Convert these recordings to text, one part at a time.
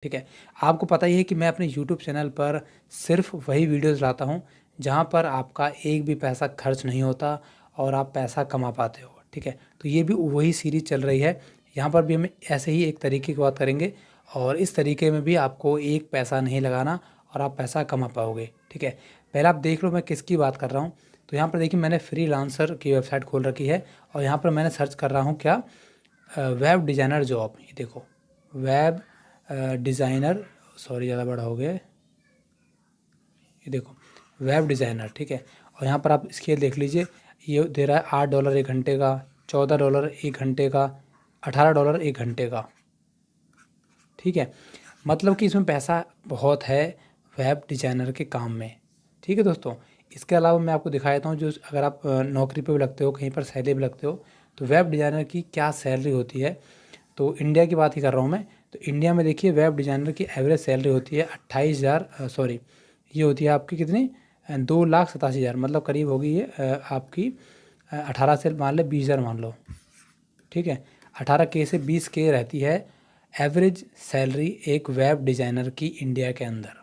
ठीक है। आपको पता ही है कि मैं अपने यूट्यूब चैनल पर सिर्फ वही वीडियोस लाता हूँ जहाँ पर आपका एक भी पैसा खर्च नहीं होता और आप पैसा कमा पाते हो। ठीक है, तो ये भी वही सीरीज़ चल रही है। यहाँ पर भी हम ऐसे ही एक तरीके की बात करेंगे और इस तरीके में भी आपको एक पैसा नहीं लगाना और आप पैसा कमा पाओगे। ठीक है, पहले आप देख लो मैं किसकी बात कर रहा हूँ। तो यहाँ पर देखिए मैंने फ्रीलांसर की वेबसाइट खोल रखी है और यहाँ पर मैंने सर्च कर रहा हूँ क्या, वेब डिज़ाइनर जॉब। ये देखो, वेब डिज़ाइनर, सॉरी ज़्यादा बड़ा हो गया है। ये देखो, वेब डिज़ाइनर। ठीक है, और यहाँ पर आप स्केल देख लीजिए, ये दे रहा है $8 एक घंटे का, $14 एक घंटे का, $18 एक घंटे का। ठीक है, मतलब कि इसमें पैसा बहुत है वेब डिज़ाइनर के काम में। ठीक है दोस्तों, इसके अलावा मैं आपको दिखा देता हूँ, जो अगर आप नौकरी पे भी लगते हो, कहीं पर सैलरी भी लगते हो, तो वेब डिज़ाइनर की क्या सैलरी होती है। तो इंडिया की बात ही कर रहा हूँ मैं। तो इंडिया में देखिए वेब डिज़ाइनर की एवरेज सैलरी होती है 28,000, सॉरी ये होती है आपकी कितनी, 2,87,000, मतलब करीब होगी ये आपकी 18 से मान ले 20,000 मान लो। ठीक है, 18K से 20K रहती है एवरेज सैलरी एक वेब डिज़ाइनर की इंडिया के अंदर।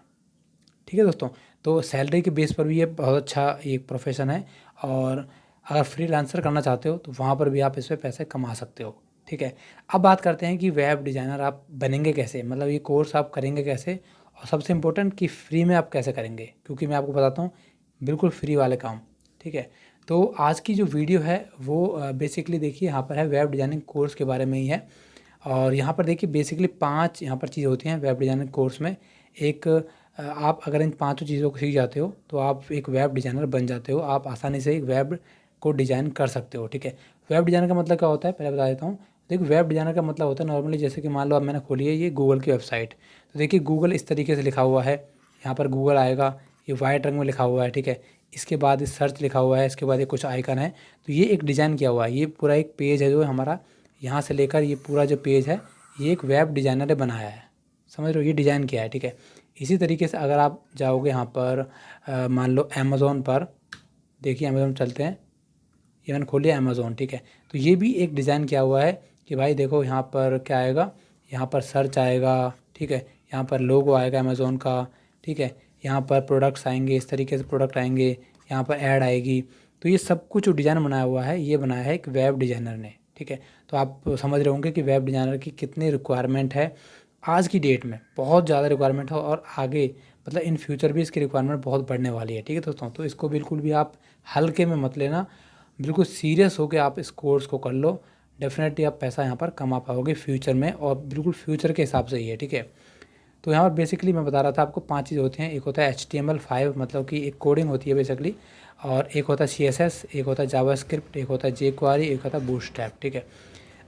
ठीक है दोस्तों, तो सैलरी के बेस पर भी ये बहुत अच्छा एक प्रोफेशन है और अगर फ्रीलांसर करना चाहते हो तो वहाँ पर भी आप इससे पैसे कमा सकते हो। ठीक है, अब बात करते हैं कि वेब डिज़ाइनर आप बनेंगे कैसे, मतलब ये कोर्स आप करेंगे कैसे और सबसे इम्पोर्टेंट कि फ्री में आप कैसे करेंगे, क्योंकि मैं आपको बताता हूँ बिल्कुल फ्री वाले काम। ठीक है, तो आज की जो वीडियो है वो बेसिकली देखिए यहाँ पर है वेब डिज़ाइनिंग कोर्स के बारे में ही है। और यहाँ पर देखिए बेसिकली 5 यहाँ पर चीज़ होती हैं वेब डिज़ाइनिंग कोर्स में। एक आप अगर इन पाँचों चीज़ों को सीख जाते हो तो आप एक वेब डिज़ाइनर बन जाते हो, आप आसानी से एक वेब को डिज़ाइन कर सकते हो। ठीक है, वेब डिज़ाइनर का मतलब क्या होता है पहले बता देता हूँ। देखिए वेब डिज़ाइनर का मतलब होता है नॉर्मली, जैसे कि मान लो अब मैंने खोली है ये गूगल की वेबसाइट, तो देखिए गूगल इस तरीके से लिखा हुआ है, यहाँ पर गूगल आएगा, ये वाइट रंग में लिखा हुआ है। ठीक है, इसके बाद इस सर्च लिखा हुआ है, इसके बाद ये कुछ आइकन है, तो ये एक डिज़ाइन किया हुआ है। ये पूरा एक पेज है जो हमारा यहाँ से लेकर ये पूरा जो पेज है ये एक वेब डिज़ाइनर ने बनाया है, समझ रहे हो, ये डिज़ाइन किया है। ठीक है, इसी तरीके से अगर आप जाओगे यहाँ पर मान लो अमेज़ोन पर, देखिए अमेज़ोन चलते हैं, ये मैंने खोली है अमेज़ोन। ठीक है, तो ये भी एक डिज़ाइन किया हुआ है कि भाई देखो यहाँ पर क्या आएगा, यहाँ पर सर्च आएगा। ठीक है, यहाँ पर लोगो आएगा अमेज़ोन का। ठीक है, यहाँ पर प्रोडक्ट्स आएंगे, इस तरीके से प्रोडक्ट आएंगे, यहाँ पर ऐड आएगी। तो ये सब कुछ जो डिज़ाइन बनाया हुआ है ये बनाया है एक वेब डिज़ाइनर ने। ठीक है, तो आप समझ रहे होंगे कि वेब डिज़ाइनर की कितनी रिक्वायरमेंट है आज की डेट में, बहुत ज़्यादा रिक्वायरमेंट है और आगे मतलब इन फ्यूचर भी इसकी रिक्वायरमेंट बहुत बढ़ने वाली है। ठीक है दोस्तों, तो इसको बिल्कुल भी आप हल्के में मत लेना, बिल्कुल सीरियस होकर आप इस कोर्स को कर लो। डेफिनेटली आप पैसा यहाँ पर कमा पाओगे फ्यूचर में और बिल्कुल फ्यूचर के हिसाब से ही है। ठीक है, तो यहाँ पर बेसिकली मैं बता रहा था आपको 5 चीज़ होती हैं। एक होता है HTML5, मतलब कि एक कोडिंग होती है बेसिकली, और एक होता है CSS, एक होता है जावास्क्रिप्ट, एक होता है jQuery, एक होता है बूटस्ट्रैप। ठीक है,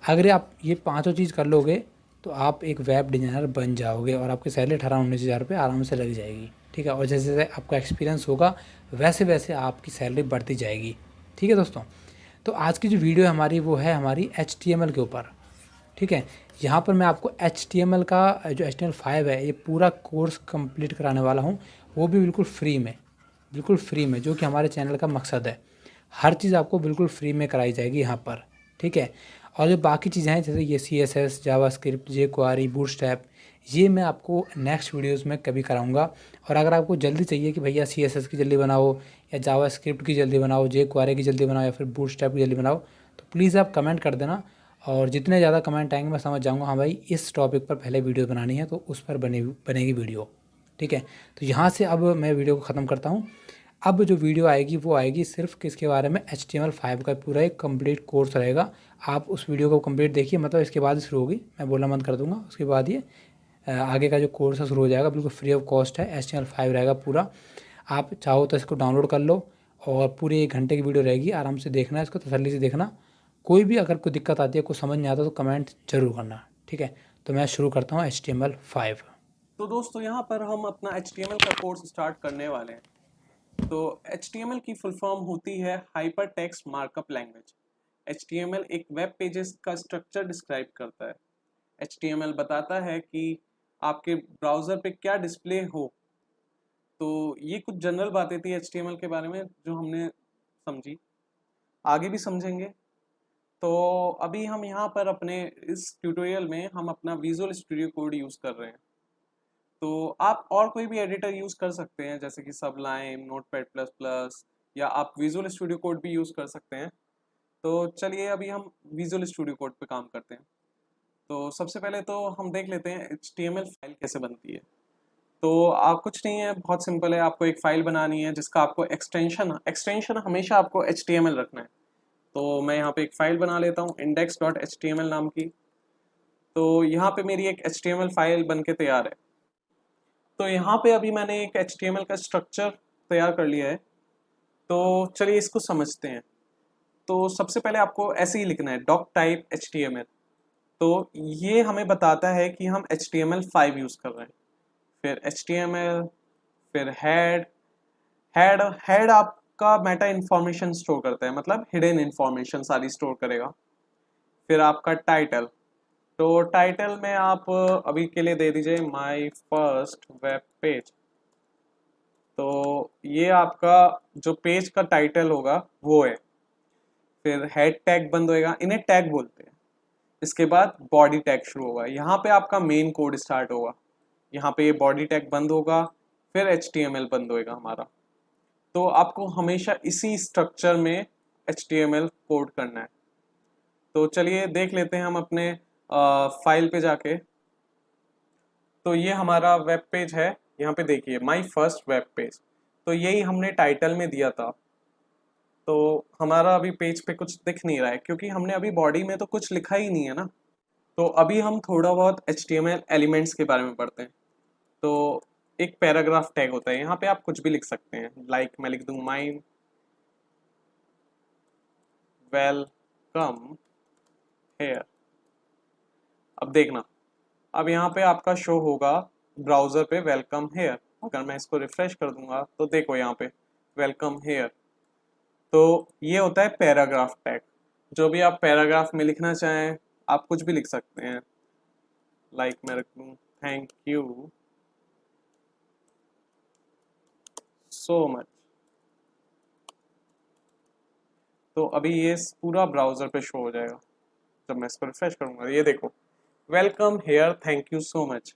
अगर आप ये पाँचों चीज़ कर लोगे तो आप एक वेब डिज़ाइनर बन जाओगे और आपकी सैलरी 18-19 हज़ार रुपये आराम से लग जाएगी। ठीक है, और जैसे जैसे आपका एक्सपीरियंस होगा वैसे वैसे आपकी सैलरी बढ़ती जाएगी। ठीक है दोस्तों, तो आज की जो वीडियो है हमारी वो है हमारी HTML के ऊपर। ठीक है, यहाँ पर मैं आपको HTML का जो HTML5 है ये पूरा कोर्स कंप्लीट कराने वाला हूँ, वो भी बिल्कुल फ्री में, बिल्कुल फ्री में, जो कि हमारे चैनल का मकसद है। हर चीज़ आपको बिल्कुल फ्री में कराई जाएगी यहाँ पर। ठीक है, और जो बाकी चीज़ें हैं जैसे ये CSS, जावास्क्रिप्ट, jQuery, बूटस्ट्रैप, ये मैं आपको नेक्स्ट वीडियोस में कभी कराऊंगा। और अगर आपको जल्दी चाहिए कि भैया CSS की जल्दी बनाओ या जावास्क्रिप्ट की जल्दी बनाओ, jQuery की जल्दी बनाओ या फिर बूटस्ट्रैप की जल्दी बनाओ, तो प्लीज़ आप कमेंट कर देना और जितने ज़्यादा कमेंट आएंगे मैं समझ जाऊँगा हाँ भाई इस टॉपिक पर पहले वीडियो बनानी है, तो उस पर बनेगी वीडियो। ठीक है, तो यहाँ से अब मैं वीडियो को ख़त्म करता हूँ। अब जो वीडियो आएगी वो आएगी सिर्फ किसके बारे में, HTML5 का पूरा एक कंप्लीट कोर्स रहेगा। आप उस वीडियो को कंप्लीट देखिए, मतलब इसके बाद शुरू होगी, मैं बोलना बंद कर दूँगा, उसके बाद ये आगे का जो कोर्स है शुरू हो जाएगा, बिल्कुल फ्री ऑफ कॉस्ट है। HTML5 रहेगा पूरा, आप चाहो तो इसको डाउनलोड कर लो और पूरे 1 घंटे की वीडियो रहेगी, आराम से देखना, इसको तसल्ली से देखना। कोई भी अगर कोई दिक्कत आती है, कुछ समझ नहीं आता तो कमेंट जरूर करना। ठीक है, तो मैं शुरू करता हूँ HTML5। तो दोस्तों यहाँ पर हम अपना HTML का कोर्स स्टार्ट करने वाले हैं। तो HTML की फुल फॉर्म होती है hyper text markup language. HTML एक वेब पेजेस का स्ट्रक्चर डिस्क्राइब करता है। HTML बताता है कि आपके ब्राउज़र पे क्या डिस्प्ले हो। तो ये कुछ जनरल बातें थी HTML के बारे में जो हमने समझी, आगे भी समझेंगे। तो अभी हम यहाँ पर अपने इस ट्यूटोरियल में हम अपना विजुअल स्टूडियो कोड यूज़ कर रहे हैं। तो आप और कोई भी एडिटर यूज़ कर सकते हैं, जैसे कि सबलाइम, नोटपैड प्लस प्लस, या आप विजुअल स्टूडियो कोड भी यूज़ कर सकते हैं। तो चलिए अभी हम विजुअल स्टूडियो कोड पे काम करते हैं। तो सबसे पहले तो हम देख लेते हैं HTML फाइल कैसे बनती है। तो आप कुछ नहीं है, बहुत सिंपल है, आपको एक फ़ाइल बनानी है जिसका आपको एक्सटेंशन एक्सटेंशन हमेशा आपको HTML रखना है। तो मैं यहाँ पे एक फ़ाइल बना लेता हूँ index.html नाम की। तो यहाँ पे मेरी एक HTML फाइल बन के तैयार है। तो यहाँ पे अभी मैंने एक HTML का स्ट्रक्चर तैयार कर लिया है। तो चलिए इसको समझते हैं। तो सबसे पहले आपको ऐसे ही लिखना है doc type HTML। तो ये हमें बताता है कि हम HTML5 यूज़ कर रहे हैं। फिर HTML, फिर हेड आपका मेटा इन्फॉर्मेशन स्टोर करता है, मतलब हिडन इन्फॉर्मेशन सारी स्टोर करेगा। फिर आपका टाइटल, तो टाइटल में आप अभी के लिए दे दीजिए माय फर्स्ट वेब पेज। तो ये आपका जो पेज का टाइटल होगा वो है। फिर हेड टैग बंद होएगा, इन्हें टैग बोलते हैं। इसके बाद बॉडी टैग शुरू होगा, यहाँ पे आपका मेन कोड स्टार्ट होगा। यहाँ पे ये बॉडी टैग बंद होगा, फिर HTML बंद होएगा हमारा। तो आपको हमेशा इसी स्ट्रक्चर में HTML कोड करना है। तो चलिए देख लेते हैं हम अपने फाइल पे जाके। तो ये हमारा वेब पेज है, यहाँ पे देखिए माय फर्स्ट वेब पेज। तो यही हमने टाइटल में दिया था। तो हमारा अभी पेज पे कुछ दिख नहीं रहा है क्योंकि हमने अभी बॉडी में तो कुछ लिखा ही नहीं है ना। तो अभी हम थोड़ा बहुत HTML एलिमेंट्स के बारे में पढ़ते हैं। तो एक पैराग्राफ टैग होता है, यहाँ पे आप कुछ भी लिख सकते हैं। लाइक मैं लिख दूँ माय वेलकम हेयर। अब देखना, अब यहाँ पे आपका शो होगा ब्राउजर पे वेलकम हेयर। अगर मैं इसको रिफ्रेश कर दूंगा तो देखो यहाँ पे वेलकम हेयर। तो ये होता है पैराग्राफ टैग। जो भी आप पैराग्राफ में लिखना चाहें आप कुछ भी लिख सकते हैं। लाइक मैं रख दूँ थैंक यू सो मच। तो अभी ये पूरा ब्राउजर पे शो हो जाएगा। जब मैं इसको रिफ्रेश करूंगा ये देखो welcome here thank you so much.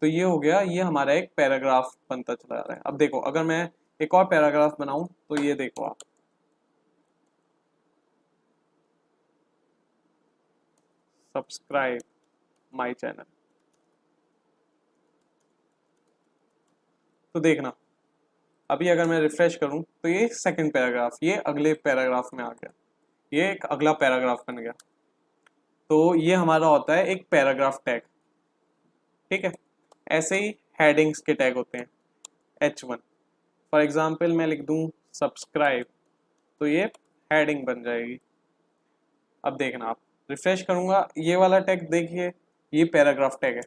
तो ये हो गया, ये हमारा एक पैराग्राफ बनता चला जा रहा है। अब देखो अगर मैं एक और पैराग्राफ बनाऊं तो ये देखो आप, सब्सक्राइब माय चैनल। तो देखना अभी अगर मैं रिफ्रेश करूं तो ये सेकंड पैराग्राफ ये अगले पैराग्राफ में आ गया, ये एक अगला पैराग्राफ बन गया। तो ये हमारा होता है एक पैराग्राफ टैग। ठीक है, ऐसे ही हेडिंग्स के टैग होते हैं। H1 फॉर एग्जाम्पल मैं लिख दूं सब्सक्राइब, तो ये हेडिंग बन जाएगी। अब देखना आप रिफ्रेश करूंगा ये वाला टैग देखिए, ये पैराग्राफ टैग है।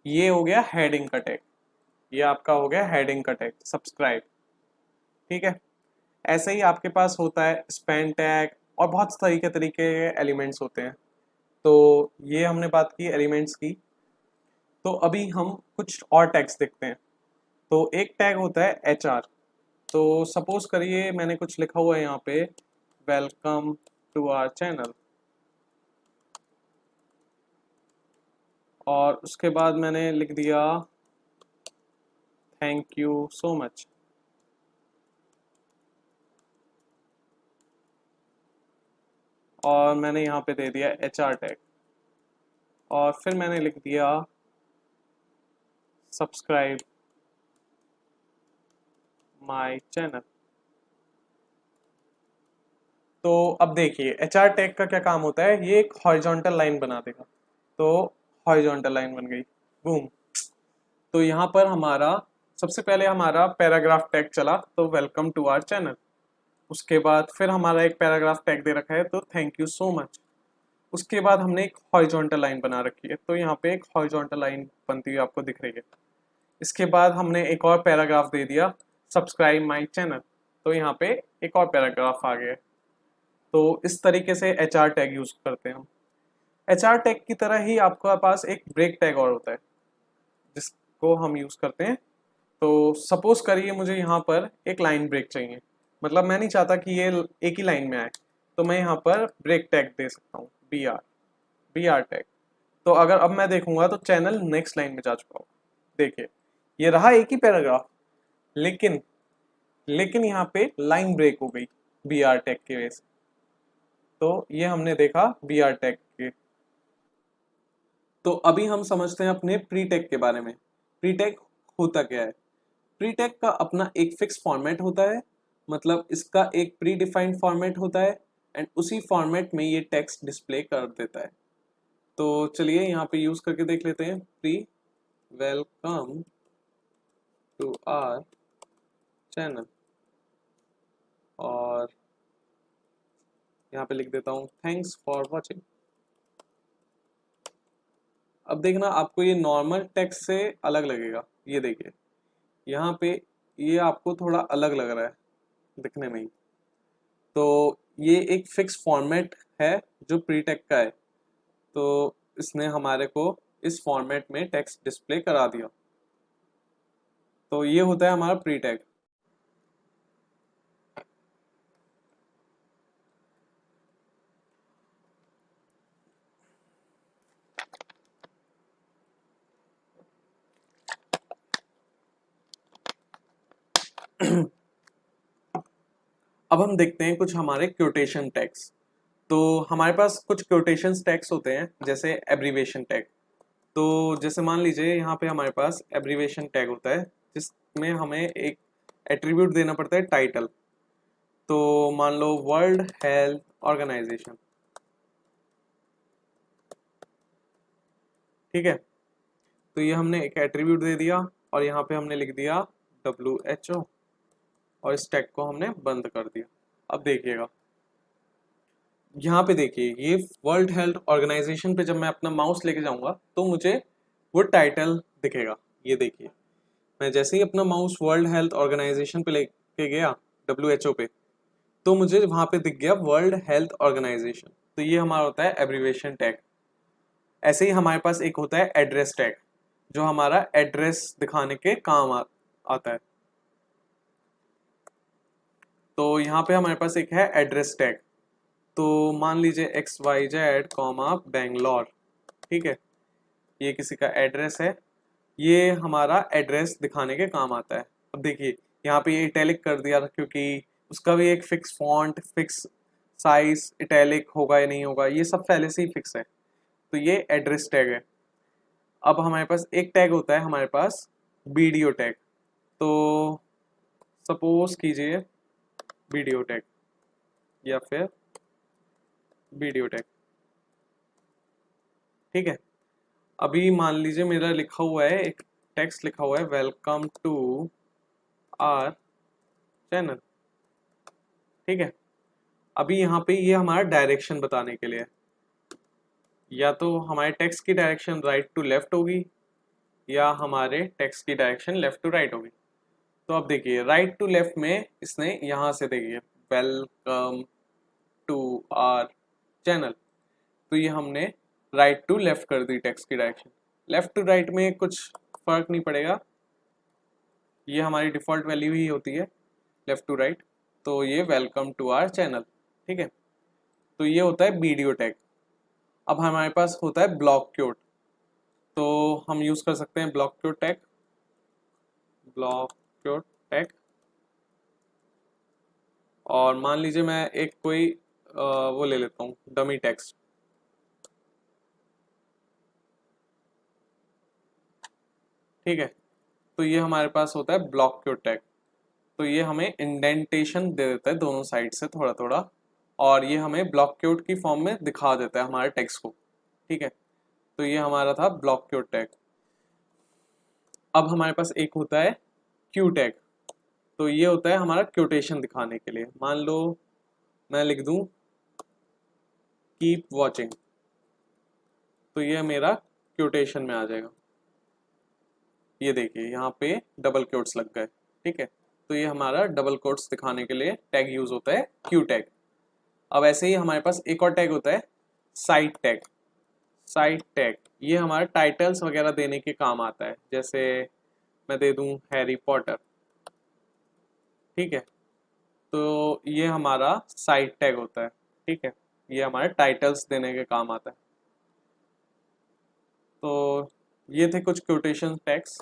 ये हो गया हेडिंग का टैग, ये आपका हो गया हेडिंग का टैग सब्सक्राइब। ठीक है, ऐसे ही आपके पास होता है स्पैन टैग और बहुत तरीके तरीके के एलिमेंट्स होते हैं। तो ये हमने बात की एलिमेंट्स की। तो अभी हम कुछ और टैग्स देखते हैं। तो एक टैग होता है HR। तो सपोज करिए मैंने कुछ लिखा हुआ है यहाँ पे वेलकम टू आवर चैनल, और उसके बाद मैंने लिख दिया थैंक यू सो मच। और मैंने यहाँ पे दे दिया HR टैग, और फिर मैंने लिख दिया सब्सक्राइब माय चैनल। तो अब देखिए HR टैग का क्या काम होता है, ये एक हॉरिजॉन्टल लाइन बना देगा। तो हॉरिजॉन्टल लाइन बन गई, बूम। तो यहाँ पर हमारा सबसे पहले हमारा पैराग्राफ टैग चला, तो वेलकम टू आवर चैनल। उसके बाद फिर हमारा एक पैराग्राफ टैग दे रखा है, तो थैंक यू सो मच। उसके बाद हमने एक हॉरिजॉन्टल लाइन बना रखी है, तो यहाँ पे एक हॉरिजॉन्टल लाइन बनती हुई आपको दिख रही है। इसके बाद हमने एक और पैराग्राफ दे दिया सब्सक्राइब माय चैनल, तो यहाँ पे एक और पैराग्राफ आ गया। तो इस तरीके से HR टैग यूज करते हैं हम। HR टैग की तरह ही आपके पास एक ब्रेक टैग और होता है जिसको हम यूज करते हैं। तो सपोज करिए मुझे यहाँ पर एक लाइन ब्रेक चाहिए, मतलब मैं नहीं चाहता कि ये एक ही लाइन में आए, तो मैं यहाँ पर ब्रेक टैग दे सकता हूँ BR टैग। तो अगर अब मैं देखूंगा तो चैनल नेक्स्ट लाइन में जा चुका होगा। देखिए ये रहा एक ही पैराग्राफ, लेकिन यहाँ पे लाइन ब्रेक हो गई बी आर टैग की वजह से। तो ये हमने देखा बी आर टैग के। तो अभी हम समझते हैं अपने प्री टैग के बारे में। प्री टैग होता क्या है? प्री टैग का अपना एक फिक्स फॉर्मेट होता है, मतलब इसका एक प्री डिफाइंड फॉर्मेट होता है, एंड उसी फॉर्मेट में ये टेक्स्ट डिस्प्ले कर देता है। तो चलिए यहाँ पे यूज करके देख लेते हैं। Pre welcome to our channel, और यहाँ पे लिख देता हूँ थैंक्स फॉर वॉचिंग। अब देखना आपको ये नॉर्मल टेक्स्ट से अलग लगेगा। ये देखिए यहाँ पे ये आपको थोड़ा अलग लग रहा है दिखने में ही। तो ये एक फिक्स फॉर्मेट है जो प्री टैग का है, तो इसने हमारे को इस फॉर्मेट में टेक्स्ट डिस्प्ले करा दिया। तो ये होता है हमारा प्री टैग। अब हम देखते हैं कुछ हमारे क्योटेशन टैग्स। तो हमारे पास कुछ क्योटेशन टैग्स होते हैं, जैसे एब्रीवेशन टैग। तो जैसे मान लीजिए यहाँ पे हमारे पास एब्रीवेशन टैग होता है, जिसमें हमें एक एट्रीब्यूट देना पड़ता है टाइटल। तो मान लो वर्ल्ड हेल्थ ऑर्गेनाइजेशन, ठीक है। तो ये हमने एक एट्रीब्यूट दे दिया, और यहाँ पे हमने लिख दिया WHO, और इस टैग को हमने बंद कर दिया। अब देखिएगा यहाँ पे, देखिए ये वर्ल्ड हेल्थ ऑर्गेनाइजेशन पे जब मैं अपना माउस लेके जाऊंगा तो मुझे वो टाइटल दिखेगा। ये देखिए मैं जैसे ही अपना माउस वर्ल्ड हेल्थ ऑर्गेनाइजेशन पे लेके गया WHO पे, तो मुझे वहां पे दिख गया वर्ल्ड हेल्थ ऑर्गेनाइजेशन। तो ये हमारा होता है एब्रीवेशन टैग। ऐसे ही हमारे पास एक होता है एड्रेस टैग, जो हमारा एड्रेस दिखाने के काम आता है। तो यहाँ पे हमारे पास एक है एड्रेस टैग। तो मान लीजिए XYZ कॉमा बेंगलोर, ठीक है। ये किसी का एड्रेस है, ये हमारा एड्रेस दिखाने के काम आता है। अब देखिए यहाँ पे ये इटैलिक कर दिया क्योंकि उसका भी एक fix font, fix size, italic होगा या नहीं होगा, ये सब पहले से ही फिक्स है। तो ये एड्रेस टैग है। अब हमारे पास एक टैग होता है हमारे पास वीडियो टैग। तो सपोज कीजिए वीडियो टैग या फिर वीडियो टैग, ठीक है। अभी मान लीजिए मेरा लिखा हुआ है, एक टेक्स्ट लिखा हुआ है वेलकम टू आवर चैनल, ठीक है। अभी यहाँ पे ये हमारा डायरेक्शन बताने के लिए है। या तो हमारे टेक्स्ट की डायरेक्शन राइट टू लेफ्ट होगी, या हमारे टेक्स्ट की डायरेक्शन लेफ्ट टू राइट होगी। तो अब देखिए राइट टू लेफ्ट में इसने यहाँ से देखिए वेलकम टू आवर चैनल, तो ये हमने राइट टू लेफ्ट कर दी टेक्स्ट की डायरेक्शन। लेफ्ट टू राइट में कुछ फर्क नहीं पड़ेगा, ये हमारी डिफ़ॉल्ट वैल्यू ही होती है लेफ्ट टू राइट। तो ये वेलकम टू आवर चैनल, ठीक है। तो ये होता है वीडियो टैग। अब हमारे पास होता है ब्लॉक क्योट। तो हम यूज़ कर सकते हैं block quote tag, block quote tag. और मान लीजिए मैं एक कोई वो ले लेता हूँ डमी टेक्स्ट, ठीक है। तो ये हमारे पास होता है ब्लॉक क्योट टैग। तो ये हमें इंडेंटेशन दे देता है दोनों साइड से थोड़ा थोड़ा, और ये हमें ब्लॉक क्योट की फॉर्म में दिखा देता है हमारे टेक्स्ट को, ठीक है। तो ये हमारा था ब्लॉक क्योट टैग। अब हमारे पास एक होता है क्यू टैग। तो ये होता है हमारा क्योटेशन दिखाने के लिए। मान लो मैं लिख दूं कीप वॉचिंग, तो ये मेरा क्योटेशन में आ जाएगा। ये देखिए यहाँ पे डबल क्योट्स लग गए, ठीक है। तो ये हमारा डबल कोट्स दिखाने के लिए टैग यूज होता है क्यू टैग। अब ऐसे ही हमारे पास एक और टैग होता है साइट टैग। साइट टैग ये हमारा टाइटल्स वगैरह देने के काम आता है। जैसे मैं दे दूं हैरी पॉटर, ठीक है। तो ये हमारा साइट टैग होता है, ठीक है। ये हमारे टाइटल्स देने के काम आता है। तो ये थे कुछ क्योटेशन टैग्स।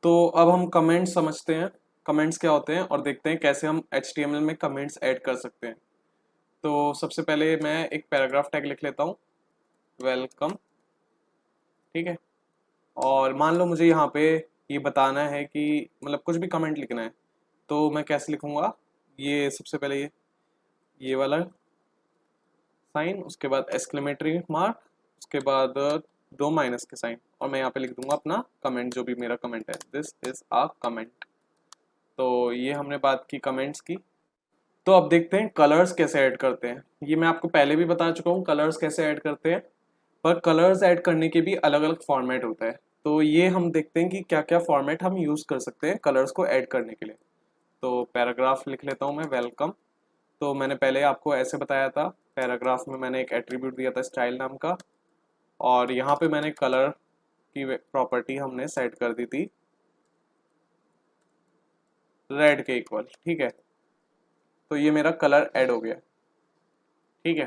तो अब हम कमेंट्स समझते हैं, कमेंट्स क्या होते हैं और देखते हैं कैसे हम HTML में कमेंट्स ऐड कर सकते हैं। तो सबसे पहले मैं एक पैराग्राफ टैग लिख लेता हूँ, वेलकम, ठीक है। और मान लो मुझे यहाँ पे ये बताना है कि मतलब कुछ भी कमेंट लिखना है, तो मैं कैसे लिखूँगा, ये सबसे पहले ये वाला साइन, उसके बाद एक्सक्लेमेटरी मार्क, उसके बाद दो माइनस के साइन, और मैं यहाँ पे लिख दूंगा अपना कमेंट, जो भी मेरा कमेंट है, दिस इज अ कमेंट। तो ये हमने बात की कमेंट्स की। तो अब देखते हैं कलर्स कैसे ऐड करते हैं। ये मैं आपको पहले भी बता चुका हूँ कलर्स कैसे ऐड करते हैं, पर कलर्स ऐड करने के भी अलग अलग फॉर्मेट होता है। तो ये हम देखते हैं कि क्या क्या फॉर्मेट हम यूज़ कर सकते हैं कलर्स को ऐड करने के लिए। तो पैराग्राफ लिख लेता हूँ मैं, वेलकम। तो मैंने पहले आपको ऐसे बताया था, पैराग्राफ में मैंने एक एट्रीब्यूट दिया था स्टाइल नाम का, और यहाँ पे मैंने कलर की प्रॉपर्टी हमने सेट कर दी थी रेड के इक्वल, ठीक है। तो ये मेरा कलर ऐड हो गया, ठीक है।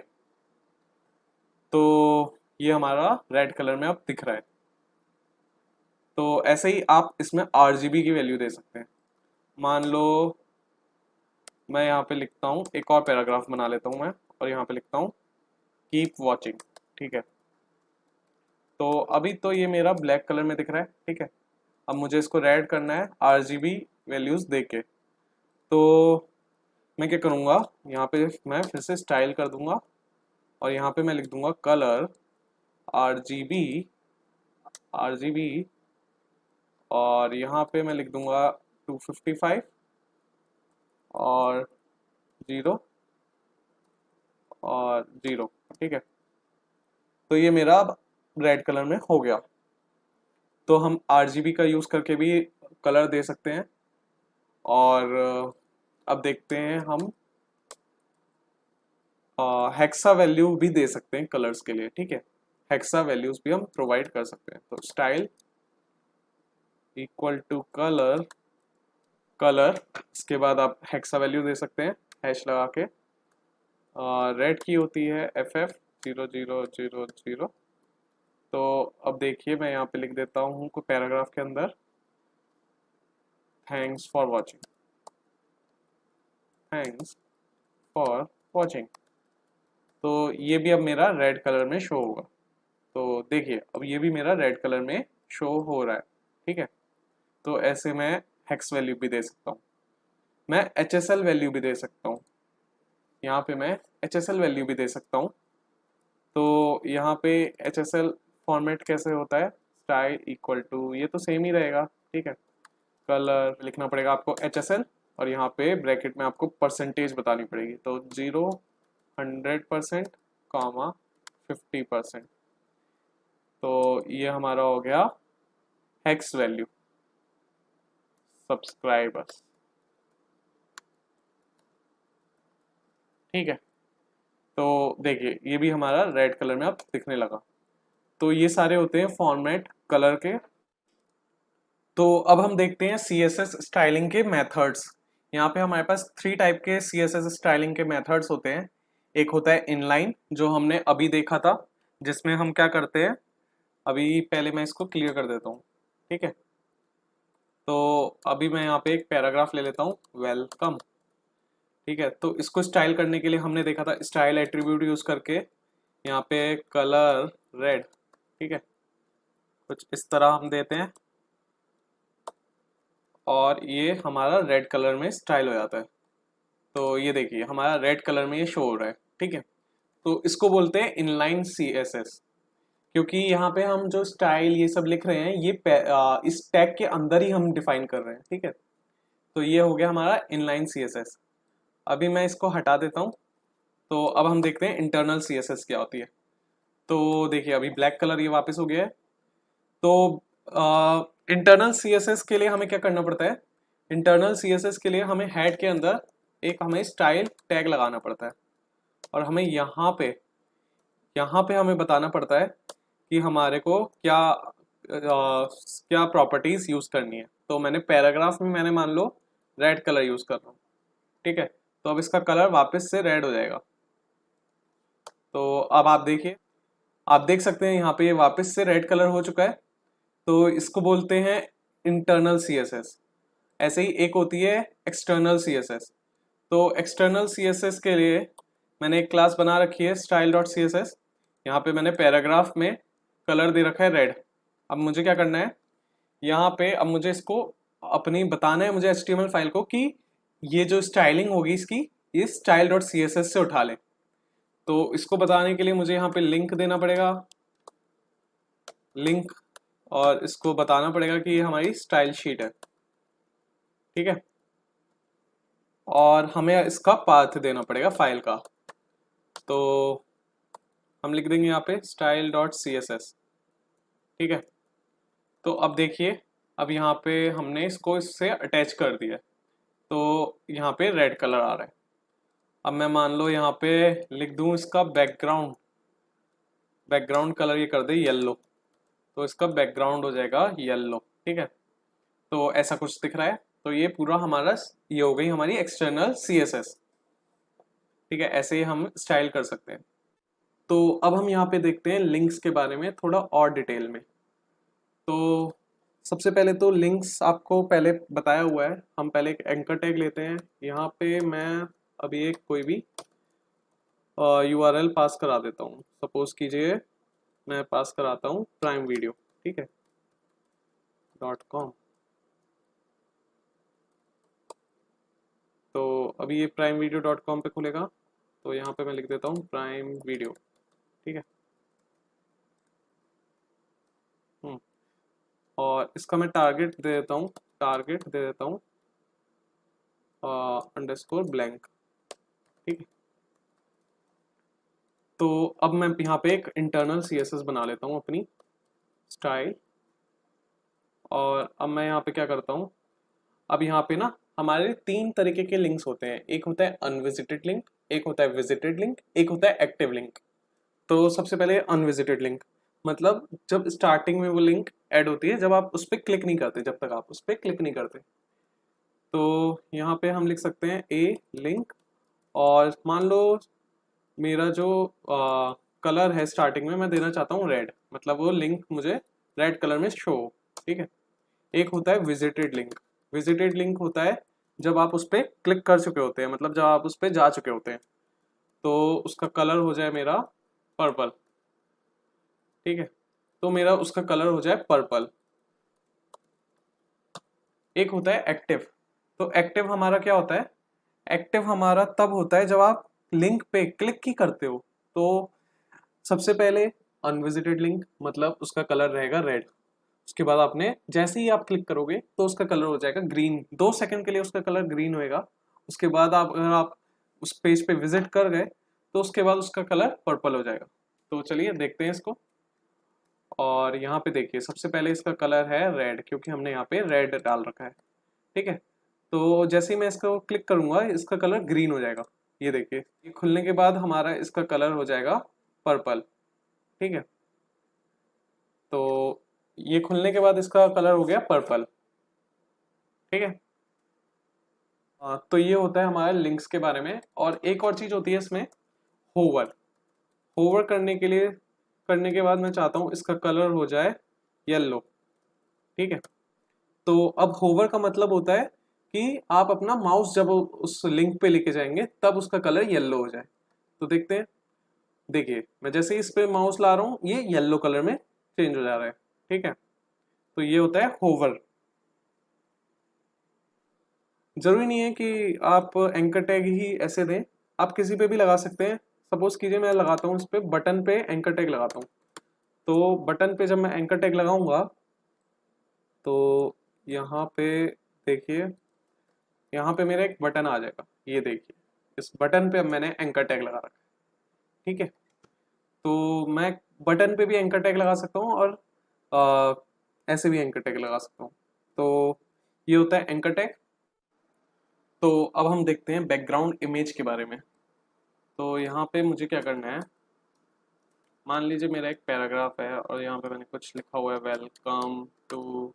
तो ये हमारा रेड कलर में अब दिख रहा है। तो ऐसे ही आप इसमें RGB की वैल्यू दे सकते हैं। मान लो मैं यहाँ पे लिखता हूँ, एक और पैराग्राफ बना लेता हूँ मैं, और यहाँ पे लिखता हूँ कीप वॉचिंग, ठीक है। तो अभी तो ये मेरा ब्लैक कलर में दिख रहा है, ठीक है। अब मुझे इसको रेड करना है RGB वैल्यूज दे के। तो मैं क्या करूँगा, यहाँ पे मैं फिर से स्टाइल कर दूंगा, और यहाँ पे मैं लिख दूंगा कलर RGB, RGB, और यहाँ पे मैं लिख दूंगा 255 और 0 और 0, ठीक है। तो ये मेरा अब रेड कलर में हो गया। तो हम RGB का यूज़ करके भी कलर दे सकते हैं, और अब देखते हैं हम हेक्सा वैल्यू भी दे सकते हैं कलर्स के लिए, ठीक है। हेक्सा वैल्यूज भी हम प्रोवाइड कर सकते हैं। तो style equal to colour, colour, इसके बाद आप हेक्सा वैल्यू दे सकते हैं हैश लगा के। रेड की होती है FF 0000। तो अब देखिए मैं यहाँ पे लिख देता हूँ कोई पैराग्राफ के अंदर, thanks for watching, thanks for watching. तो ये भी अब मेरा रेड कलर में शो होगा। तो देखिए अब ये भी मेरा रेड कलर में शो हो रहा है, ठीक है। तो ऐसे मैं हेक्स वैल्यू भी दे सकता हूँ, मैं HSL वैल्यू भी दे सकता हूँ, यहाँ पे मैं HSL वैल्यू भी दे सकता हूँ। तो यहाँ पे HSL फॉर्मेट कैसे होता है, स्टाइल इक्वल टू, ये तो सेम ही रहेगा, ठीक है। कलर लिखना पड़ेगा आपको HSL, और यहाँ पे ब्रैकेट में आपको परसेंटेज बतानी पड़ेगी। तो 0, 100%, कामा 50%। तो ये हमारा हो गया हेक्स वैल्यू सब्सक्राइबर्स, ठीक है। तो देखिए ये भी हमारा रेड कलर में अब दिखने लगा। तो ये सारे होते हैं फॉर्मेट कलर के। तो अब हम देखते हैं CSS स्टाइलिंग के मेथड्स। यहाँ पे हमारे पास 3 टाइप के CSS स्टाइलिंग के मेथड्स होते हैं। एक होता है इनलाइन, जो हमने अभी देखा था, जिसमें हम क्या करते हैं, अभी पहले मैं इसको क्लियर कर देता हूँ, ठीक है। तो अभी मैं यहाँ पे एक पैराग्राफ ले लेता हूँ, वेलकम, ठीक है। तो इसको स्टाइल करने के लिए हमने देखा था स्टाइल एट्रीब्यूट यूज करके, यहाँ पे कलर रेड, ठीक है, कुछ इस तरह हम देते हैं, और ये हमारा रेड कलर में स्टाइल हो जाता है। तो ये देखिए हमारा रेड कलर में ये शो हो रहा है, ठीक है। तो इसको बोलते हैं इनलाइन CSS, क्योंकि यहाँ पे हम जो स्टाइल ये सब लिख रहे हैं ये इस टैग के अंदर ही हम डिफाइन कर रहे हैं, ठीक है। तो ये हो गया हमारा इनलाइन CSS। अभी मैं इसको हटा देता हूँ। तो अब हम देखते हैं इंटरनल CSS क्या होती है। तो देखिए अभी ब्लैक कलर ये वापस हो गया है। तो इंटरनल CSS के लिए हमें क्या करना पड़ता है, इंटरनल CSS के लिए हमें हेड के अंदर एक हमें स्टाइल टैग लगाना पड़ता है, और हमें यहाँ पे हमें बताना पड़ता है कि हमारे को क्या प्रॉपर्टीज यूज करनी है। तो मैंने पैराग्राफ में मैंने मान लो रेड कलर यूज कर रहा हूँ, ठीक है। तो अब इसका कलर वापस से रेड हो जाएगा। तो अब आप देखिए, आप देख सकते हैं यहाँ पे ये वापस से रेड कलर हो चुका है। तो इसको बोलते हैं इंटरनल CSS, ऐसे ही एक होती है एक्सटर्नल CSS। तो एक्सटर्नल CSS के लिए मैंने एक क्लास बना रखी है style.css। यहाँ पे मैंने पैराग्राफ में कलर दे रखा है रेड। अब मुझे क्या करना है, यहाँ पे अब मुझे इसको अपनी बताना है मुझे HTML फाइल को कि ये जो स्टाइलिंग होगी इसकी, ये style.css से उठा ले। तो इसको बताने के लिए मुझे यहाँ पे लिंक देना पड़ेगा, लिंक, और इसको बताना पड़ेगा कि ये हमारी स्टाइल शीट है, ठीक है। और हमें इसका पाथ देना पड़ेगा फाइल का। तो हम लिख देंगे यहाँ पे style.css, ठीक है। तो अब देखिए, अब यहाँ पे हमने इसको इससे अटैच कर दिया है, तो यहाँ पे रेड कलर आ रहा है। अब मैं मान लो यहाँ पे लिख दूँ इसका बैकग्राउंड, बैकग्राउंड कलर ये कर दे येलो, तो इसका बैकग्राउंड हो जाएगा येलो, ठीक है। तो ऐसा कुछ दिख रहा है। तो ये पूरा हमारा, ये हो गई हमारी एक्सटर्नल CSS, ठीक है। ऐसे ही हम स्टाइल कर सकते हैं। तो अब हम यहाँ पे देखते हैं लिंक्स के बारे में थोड़ा और डिटेल में। तो सबसे पहले तो लिंक्स आपको पहले बताया हुआ है। हम पहले एक एंकर टैग लेते हैं। यहाँ पे मैं अभी एक कोई भी URL पास करा देता हूँ। सपोज कीजिए मैं पास कराता हूँ प्राइम वीडियो, ठीक है, .com। तो अभी ये प्राइम वीडियो .com पे खुलेगा। तो यहाँ पे मैं लिख देता हूँ प्राइम वीडियो, ठीक है। और इसका मैं टारगेट दे देता हूँ, टारगेट दे देता हूँ अंडरस्कोर ब्लैंक, ठीक है। तो अब मैं यहाँ पे एक इंटरनल CSS बना लेता हूँ अपनी स्टाइल। और अब मैं यहाँ पे क्या करता हूँ, अब यहाँ पे ना हमारे 3 तरीके के लिंक्स होते हैं। एक होता है अनविजिटेड लिंक, एक होता है विजिटेड लिंक, एक होता है एक्टिव लिंक। तो सबसे पहले अनविजिटेड लिंक, मतलब जब स्टार्टिंग में वो लिंक ऐड होती है, जब आप उस पर क्लिक नहीं करते, जब तक आप उस पर क्लिक नहीं करते। तो यहाँ पे हम लिख सकते हैं ए लिंक, और मान लो मेरा जो कलर है स्टार्टिंग में मैं देना चाहता हूँ रेड, मतलब वो लिंक मुझे रेड कलर में शो, ठीक है। एक होता है विजिटेड लिंक। विजिटेड लिंक होता है जब आप उस पर क्लिक कर चुके होते हैं, मतलब जब आप उस पर जा चुके होते हैं, तो उसका कलर हो जाए मेरा पर्पल, ठीक है। तो मेरा उसका कलर हो जाए पर्पल। एक होता है एक्टिव। तो एक्टिव हमारा क्या होता है, एक्टिव हमारा तब होता है जब आप लिंक पे क्लिक ही करते हो। तो सबसे पहले अनविजिटेड लिंक, मतलब उसका कलर रहेगा रेड। उसके बाद आपने जैसे ही आप क्लिक करोगे तो उसका कलर हो जाएगा ग्रीन, 2 सेकंड के लिए उसका कलर ग्रीन होएगा। उसके बाद आप अगर आप उस पेज पे विजिट कर गए तो उसके बाद उसका कलर पर्पल हो जाएगा। तो चलिए देखते हैं इसको। और यहाँ पे देखिए सबसे पहले इसका कलर है रेड, क्योंकि हमने यहाँ पे रेड डाल रखा है, ठीक है। तो जैसे ही मैं इसको क्लिक करूंगा इसका कलर ग्रीन हो जाएगा। ये देखिए, ये खुलने के बाद हमारा इसका कलर हो जाएगा पर्पल, ठीक है। तो ये खुलने के बाद इसका कलर हो गया पर्पल, ठीक है। तो ये होता है हमारे लिंक्स के बारे में। और एक और चीज होती है इसमें, होवर। होवर करने के लिए, करने के बाद मैं चाहता हूँ इसका कलर हो जाए येलो, ठीक है। तो अब होवर का मतलब होता है कि आप अपना माउस जब उस लिंक पे लेके जाएंगे तब उसका कलर येलो हो जाए। तो देखते हैं, देखिए मैं जैसे ही इस पे माउस ला रहा हूँ ये येलो कलर में चेंज हो जा रहा है, ठीक है। तो ये होता है होवर। जरूरी नहीं है कि आप एंकर टैग ही ऐसे दें, आप किसी पे भी लगा सकते हैं। सपोज कीजिए मैं लगाता हूँ इस पे बटन पे एंकर टैग लगाता हूँ। तो बटन पे जब मैं एंकर टैग लगाऊंगा तो यहाँ पे देखिए, यहाँ पे मेरा एक बटन आ जाएगा। ये देखिए इस बटन पे अब मैंने एंकर टैग लगा रखा है, ठीक है। तो मैं बटन पे भी एंकर टैग लगा सकता हूँ और ऐसे भी एंकर टैग लगा सकता हूँ। तो ये होता है एंकर टैग। तो अब हम देखते हैं बैकग्राउंड इमेज के बारे में। तो यहाँ पे मुझे क्या करना है, मान लीजिए मेरा एक पैराग्राफ है और यहाँ पे मैंने कुछ लिखा हुआ है, वेलकम टू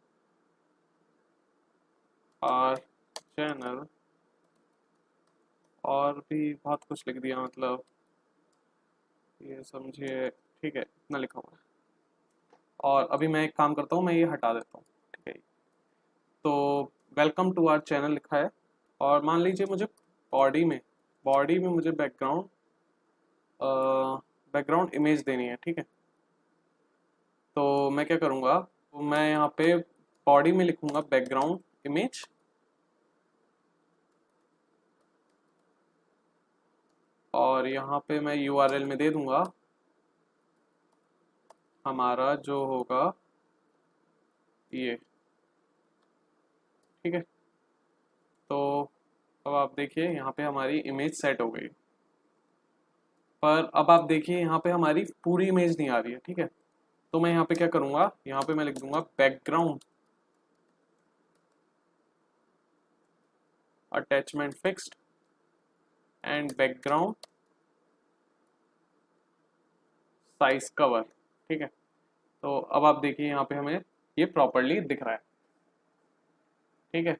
आवर चैनल, और भी बहुत कुछ लिख दिया, मतलब ये समझिए, ठीक है, इतना लिखा हुआ है। और अभी मैं एक काम करता हूँ, मैं ये हटा देता हूँ, ठीक है। तो वेलकम टू आवर चैनल लिखा है, और मान लीजिए मुझे बॉडी में मुझे बैकग्राउंड इमेज देनी है, ठीक है। तो मैं क्या करूँगा, तो मैं यहाँ पे बॉडी में लिखूँगा बैकग्राउंड इमेज, और यहाँ पे मैं यूआरएल में दे दूँगा हमारा जो होगा ये, ठीक है। तो अब आप देखिए यहाँ पे हमारी इमेज सेट हो गई, पर अब आप देखिए यहाँ पे हमारी पूरी इमेज नहीं आ रही है, ठीक है। तो मैं यहाँ पे क्या करूँगा, यहाँ पे मैं लिख दूंगा background attachment fixed and background size cover, ठीक है। तो अब आप देखिए यहाँ पे हमें ये प्रॉपरली दिख रहा है, ठीक है।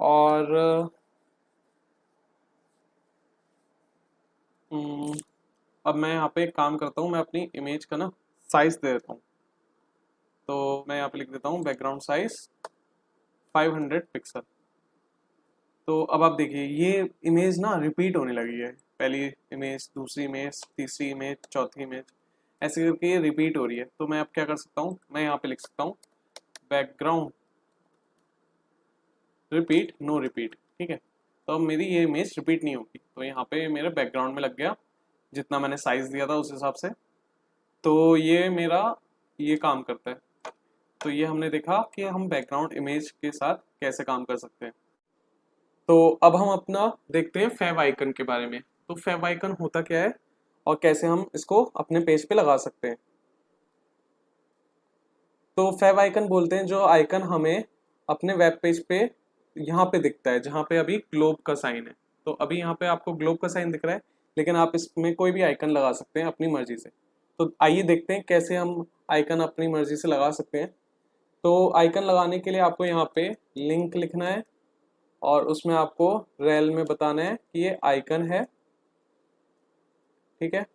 और अब मैं यहाँ पे एक काम करता हूँ, मैं अपनी इमेज का ना साइज दे देता हूँ। तो मैं यहाँ पे लिख देता हूँ बैकग्राउंड साइज 500 पिक्सल। तो अब आप देखिए ये इमेज ना रिपीट होने लगी है, पहली इमेज, दूसरी इमेज, तीसरी इमेज, चौथी इमेज, ऐसे करके ये रिपीट हो रही है। तो मैं अब क्या कर सकता हूँ, मैं यहाँ पे लिख सकता हूँ बैकग्राउंड रिपीट नो रिपीट, ठीक है। तो अब मेरी ये इमेज रिपीट नहीं होगी, तो यहाँ पे मेरे बैकग्राउंड में लग गया जितना मैंने साइज दिया था उस हिसाब से। तो ये मेरा ये काम करता है। तो ये हमने देखा कि हम बैकग्राउंड इमेज के साथ कैसे काम कर सकते हैं। तो अब हम अपना देखते हैं फेव आइकन के बारे में। तो फेव आइकन होता क्या है और कैसे हम इसको अपने पेज पे लगा सकते हैं। तो फेव आइकन बोलते हैं जो आइकन हमें अपने वेब पेज पे यहाँ पे दिखता है, जहाँ पे अभी ग्लोब का साइन है। तो अभी यहाँ पे आपको ग्लोब का साइन दिख रहा है, लेकिन आप इसमें कोई भी आइकन लगा सकते हैं अपनी मर्जी से। तो आइए देखते हैं कैसे हम आइकन अपनी मर्जी से लगा सकते हैं। तो आइकन लगाने के लिए आपको यहाँ पे लिंक लिखना है, और उसमें आपको रेल में बताना है कि ये आइकन है, ठीक है।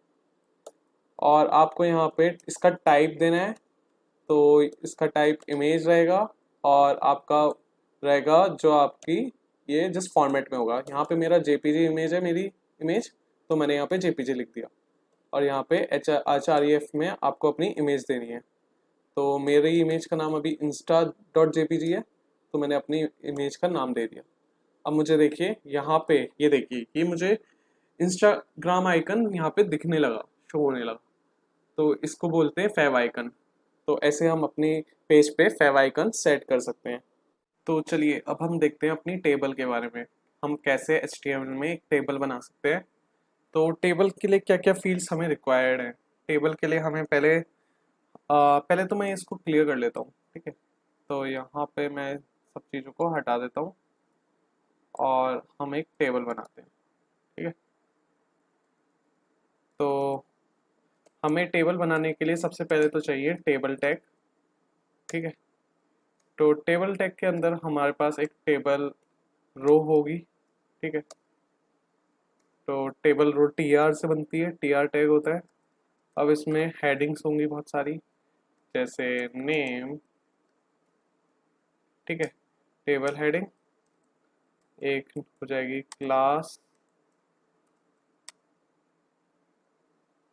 और आपको यहाँ पे इसका टाइप देना है। तो इसका टाइप इमेज रहेगा, और आपका रहेगा जो आपकी ये जिस फॉर्मेट में होगा। यहाँ पे मेरा जेपीजी इमेज है, मेरी इमेज, तो मैंने यहाँ पे जेपीजी लिख दिया। और यहाँ पे HREF में आपको अपनी इमेज देनी है। तो मेरी इमेज का नाम अभी insta.jpg है, तो मैंने अपनी इमेज का नाम दे दिया। अब मुझे देखिए यहाँ पे, ये देखिए ये मुझे इंस्टाग्राम आइकन यहाँ पे दिखने लगा, शो होने लगा। तो इसको बोलते हैं फेव आइकन। तो ऐसे हम अपनी पेज पे फेव आइकन सेट कर सकते हैं। तो चलिए अब हम देखते हैं अपनी टेबल के बारे में, हम कैसे HTML में एक टेबल बना सकते हैं। तो टेबल के लिए क्या क्या फील्ड्स हमें रिक्वायर्ड है। टेबल के लिए हमें पहले तो मैं इसको क्लियर कर लेता हूँ, ठीक है। तो यहाँ पे मैं सब चीज़ों को हटा देता हूँ, और हम एक टेबल बनाते हैं, ठीक है। तो हमें टेबल बनाने के लिए सबसे पहले तो चाहिए टेबल टैग, ठीक है। तो टेबल टैग के अंदर हमारे पास एक टेबल रो होगी, ठीक है। तो टेबल रो TR से बनती है, TR टैग होता है। अब इसमें हेडिंग्स होंगी बहुत सारी, जैसे नेम, ठीक है, टेबल हेडिंग। एक हो जाएगी क्लास,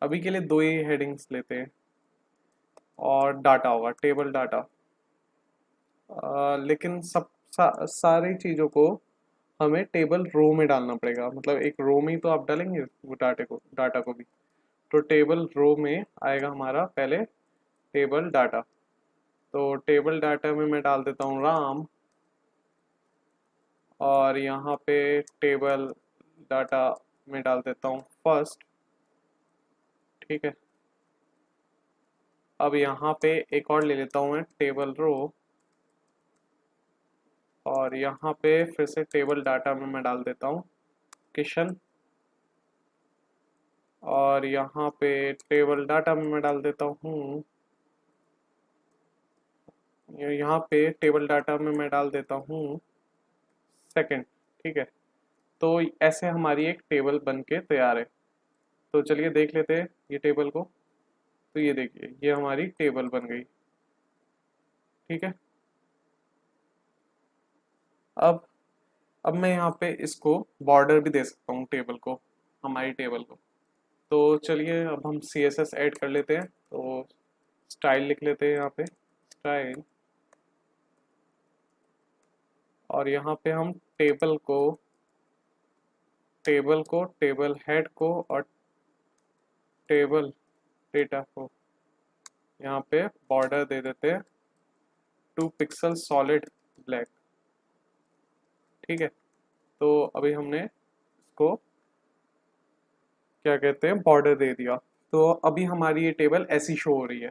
अभी के लिए दो ही हेडिंग्स लेते हैं। और डाटा होगा, टेबल डाटा। लेकिन सारी चीज़ों को हमें टेबल रो में डालना पड़ेगा, मतलब एक रो में ही तो आप डालेंगे वो डाटा को भी। तो टेबल रो में आएगा हमारा पहले टेबल डाटा। तो टेबल डाटा में मैं डाल देता हूँ राम, और यहाँ पे टेबल डाटा में डाल देता हूँ फर्स्ट, ठीक है। अब यहाँ पे एक और ले लेता हूँ मैं टेबल रो, और यहाँ पे फिर से टेबल डाटा में मैं डाल देता हूँ किशन, और यहाँ पे टेबल डाटा में मैं डाल देता हूँ, यहाँ पे टेबल डाटा में मैं डाल देता हूँ सेकंड, ठीक है। तो ऐसे हमारी एक टेबल बन के तैयार है। तो चलिए देख लेते हैं ये टेबल को। तो ये देखिए ये हमारी टेबल बन गई, ठीक है। अब अब मैं यहाँ पे इसको बॉर्डर भी दे सकता हूँ टेबल को, हमारी टेबल को। तो चलिए अब हम CSS ऐड कर लेते हैं। तो स्टाइल लिख लेते हैं यहाँ पे, स्टाइल, और यहाँ पे हम टेबल हेड को और टेबल डेटा को यहाँ पे बॉर्डर दे देते हैं 2 पिक्सल सॉलिड ब्लैक। ठीक है, तो अभी हमने इसको क्या कहते हैं, बॉर्डर दे दिया। तो अभी हमारी ये टेबल ऐसी शो हो रही है।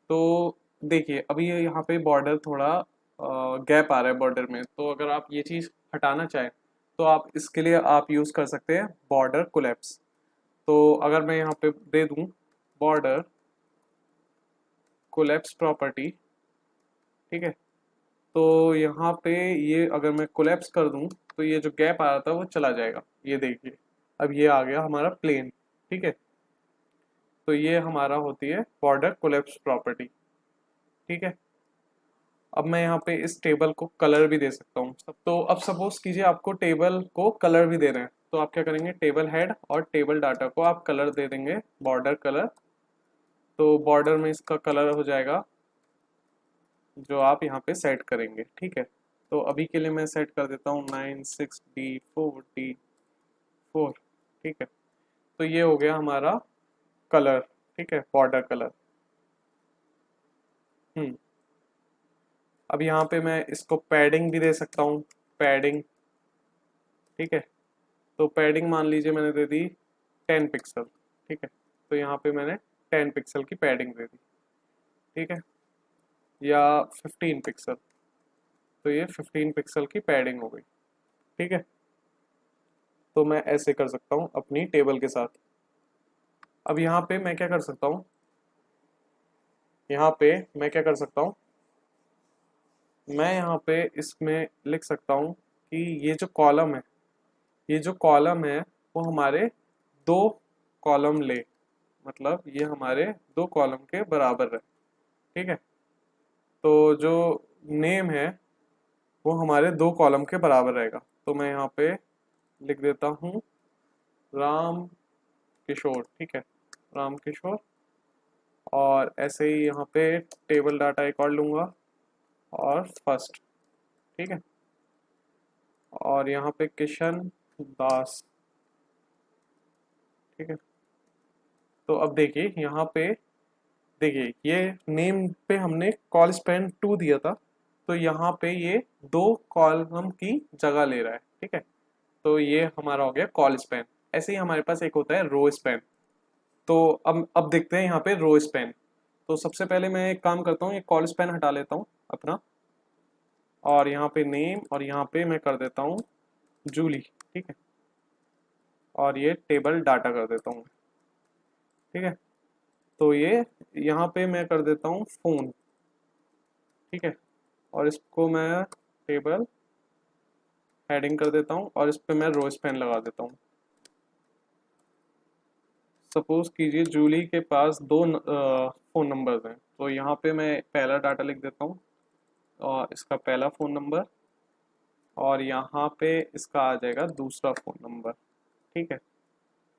तो देखिए अभी ये यहाँ पे बॉर्डर थोड़ा गैप आ रहा है बॉर्डर में। तो अगर आप ये चीज़ हटाना चाहें तो आप इसके लिए आप यूज़ कर सकते हैं बॉर्डर कोलैप्स। तो अगर मैं यहाँ पे दे दूँ बॉर्डर कोलैप्स प्रॉपर्टी, ठीक है, तो यहाँ पे ये अगर मैं कोलैप्स कर दूँ तो ये जो गैप आ रहा था वो चला जाएगा। ये देखिए अब ये आ गया हमारा प्लेन। ठीक है, तो ये हमारा होती है बॉर्डर कोलैप्स प्रॉपर्टी। ठीक है, अब मैं यहाँ पे इस टेबल को कलर भी दे सकता हूँ। तो अब सपोज कीजिए आपको टेबल को कलर भी दे रहे हैं, तो आप क्या करेंगे, टेबल हेड और टेबल डाटा को आप कलर दे देंगे बॉर्डर कलर। तो बॉर्डर में इसका कलर हो जाएगा जो आप यहाँ पे सेट करेंगे। ठीक है, तो अभी के लिए मैं सेट कर देता हूँ 96D4D4। ठीक है, तो ये हो गया हमारा कलर। ठीक है, बॉर्डर कलर। अब यहाँ पे मैं इसको पैडिंग भी दे सकता हूँ, पैडिंग। ठीक है, तो पैडिंग मान लीजिए मैंने दे दी 10 पिक्सल। ठीक है, तो यहाँ पे मैंने 10 पिक्सल की पैडिंग दे दी। ठीक है, या 15 पिक्सल, तो ये 15 पिक्सल की पैडिंग हो गई। ठीक है, तो मैं ऐसे कर सकता हूँ अपनी टेबल के साथ। अब यहाँ पे मैं क्या कर सकता हूँ, यहाँ पे मैं क्या कर सकता हूँ, मैं यहाँ पे इसमें लिख सकता हूँ कि ये जो कॉलम है, ये जो कॉलम है वो हमारे 2 कॉलम ले, मतलब ये हमारे 2 कॉलम के बराबर है। ठीक है, तो जो नेम है वो हमारे 2 कॉलम के बराबर रहेगा। तो मैं यहाँ पे लिख देता हूँ राम किशोर। ठीक है, राम किशोर, और ऐसे ही यहाँ पे टेबल डाटा एक और लूँगा और फर्स्ट। ठीक है, और यहाँ पे किशन दास। ठीक है, तो अब देखिए यहाँ पे, देखिए ये नेम पे हमने कॉल स्पैन 2 दिया था, तो यहाँ पे ये 2 कॉलम की जगह ले रहा है। ठीक है, तो ये हमारा हो गया कॉल स्पैन। ऐसे ही हमारे पास एक होता है रो स्पैन। तो अब देखते हैं यहाँ पे रो स्पैन। तो सबसे पहले मैं एक काम करता हूँ, ये कॉल स्पैन हटा लेता हूँ अपना, और यहाँ पे नेम, और यहाँ पे मैं कर देता हूँ जूली। ठीक है, और ये टेबल डाटा कर देता हूँ। ठीक है, तो ये यहाँ पे मैं कर देता हूँ फोन। ठीक है, और इसको मैं टेबल हेडिंग कर देता हूँ, और इस पे मैं रो स्पैन लगा देता हूँ। सपोज कीजिए जूली के पास 2 फ़ोन नंबर्स हैं, तो यहाँ पे मैं पहला डाटा लिख देता हूँ और इसका पहला फ़ोन नंबर, और यहाँ पे इसका आ जाएगा दूसरा फ़ोन नंबर। ठीक है,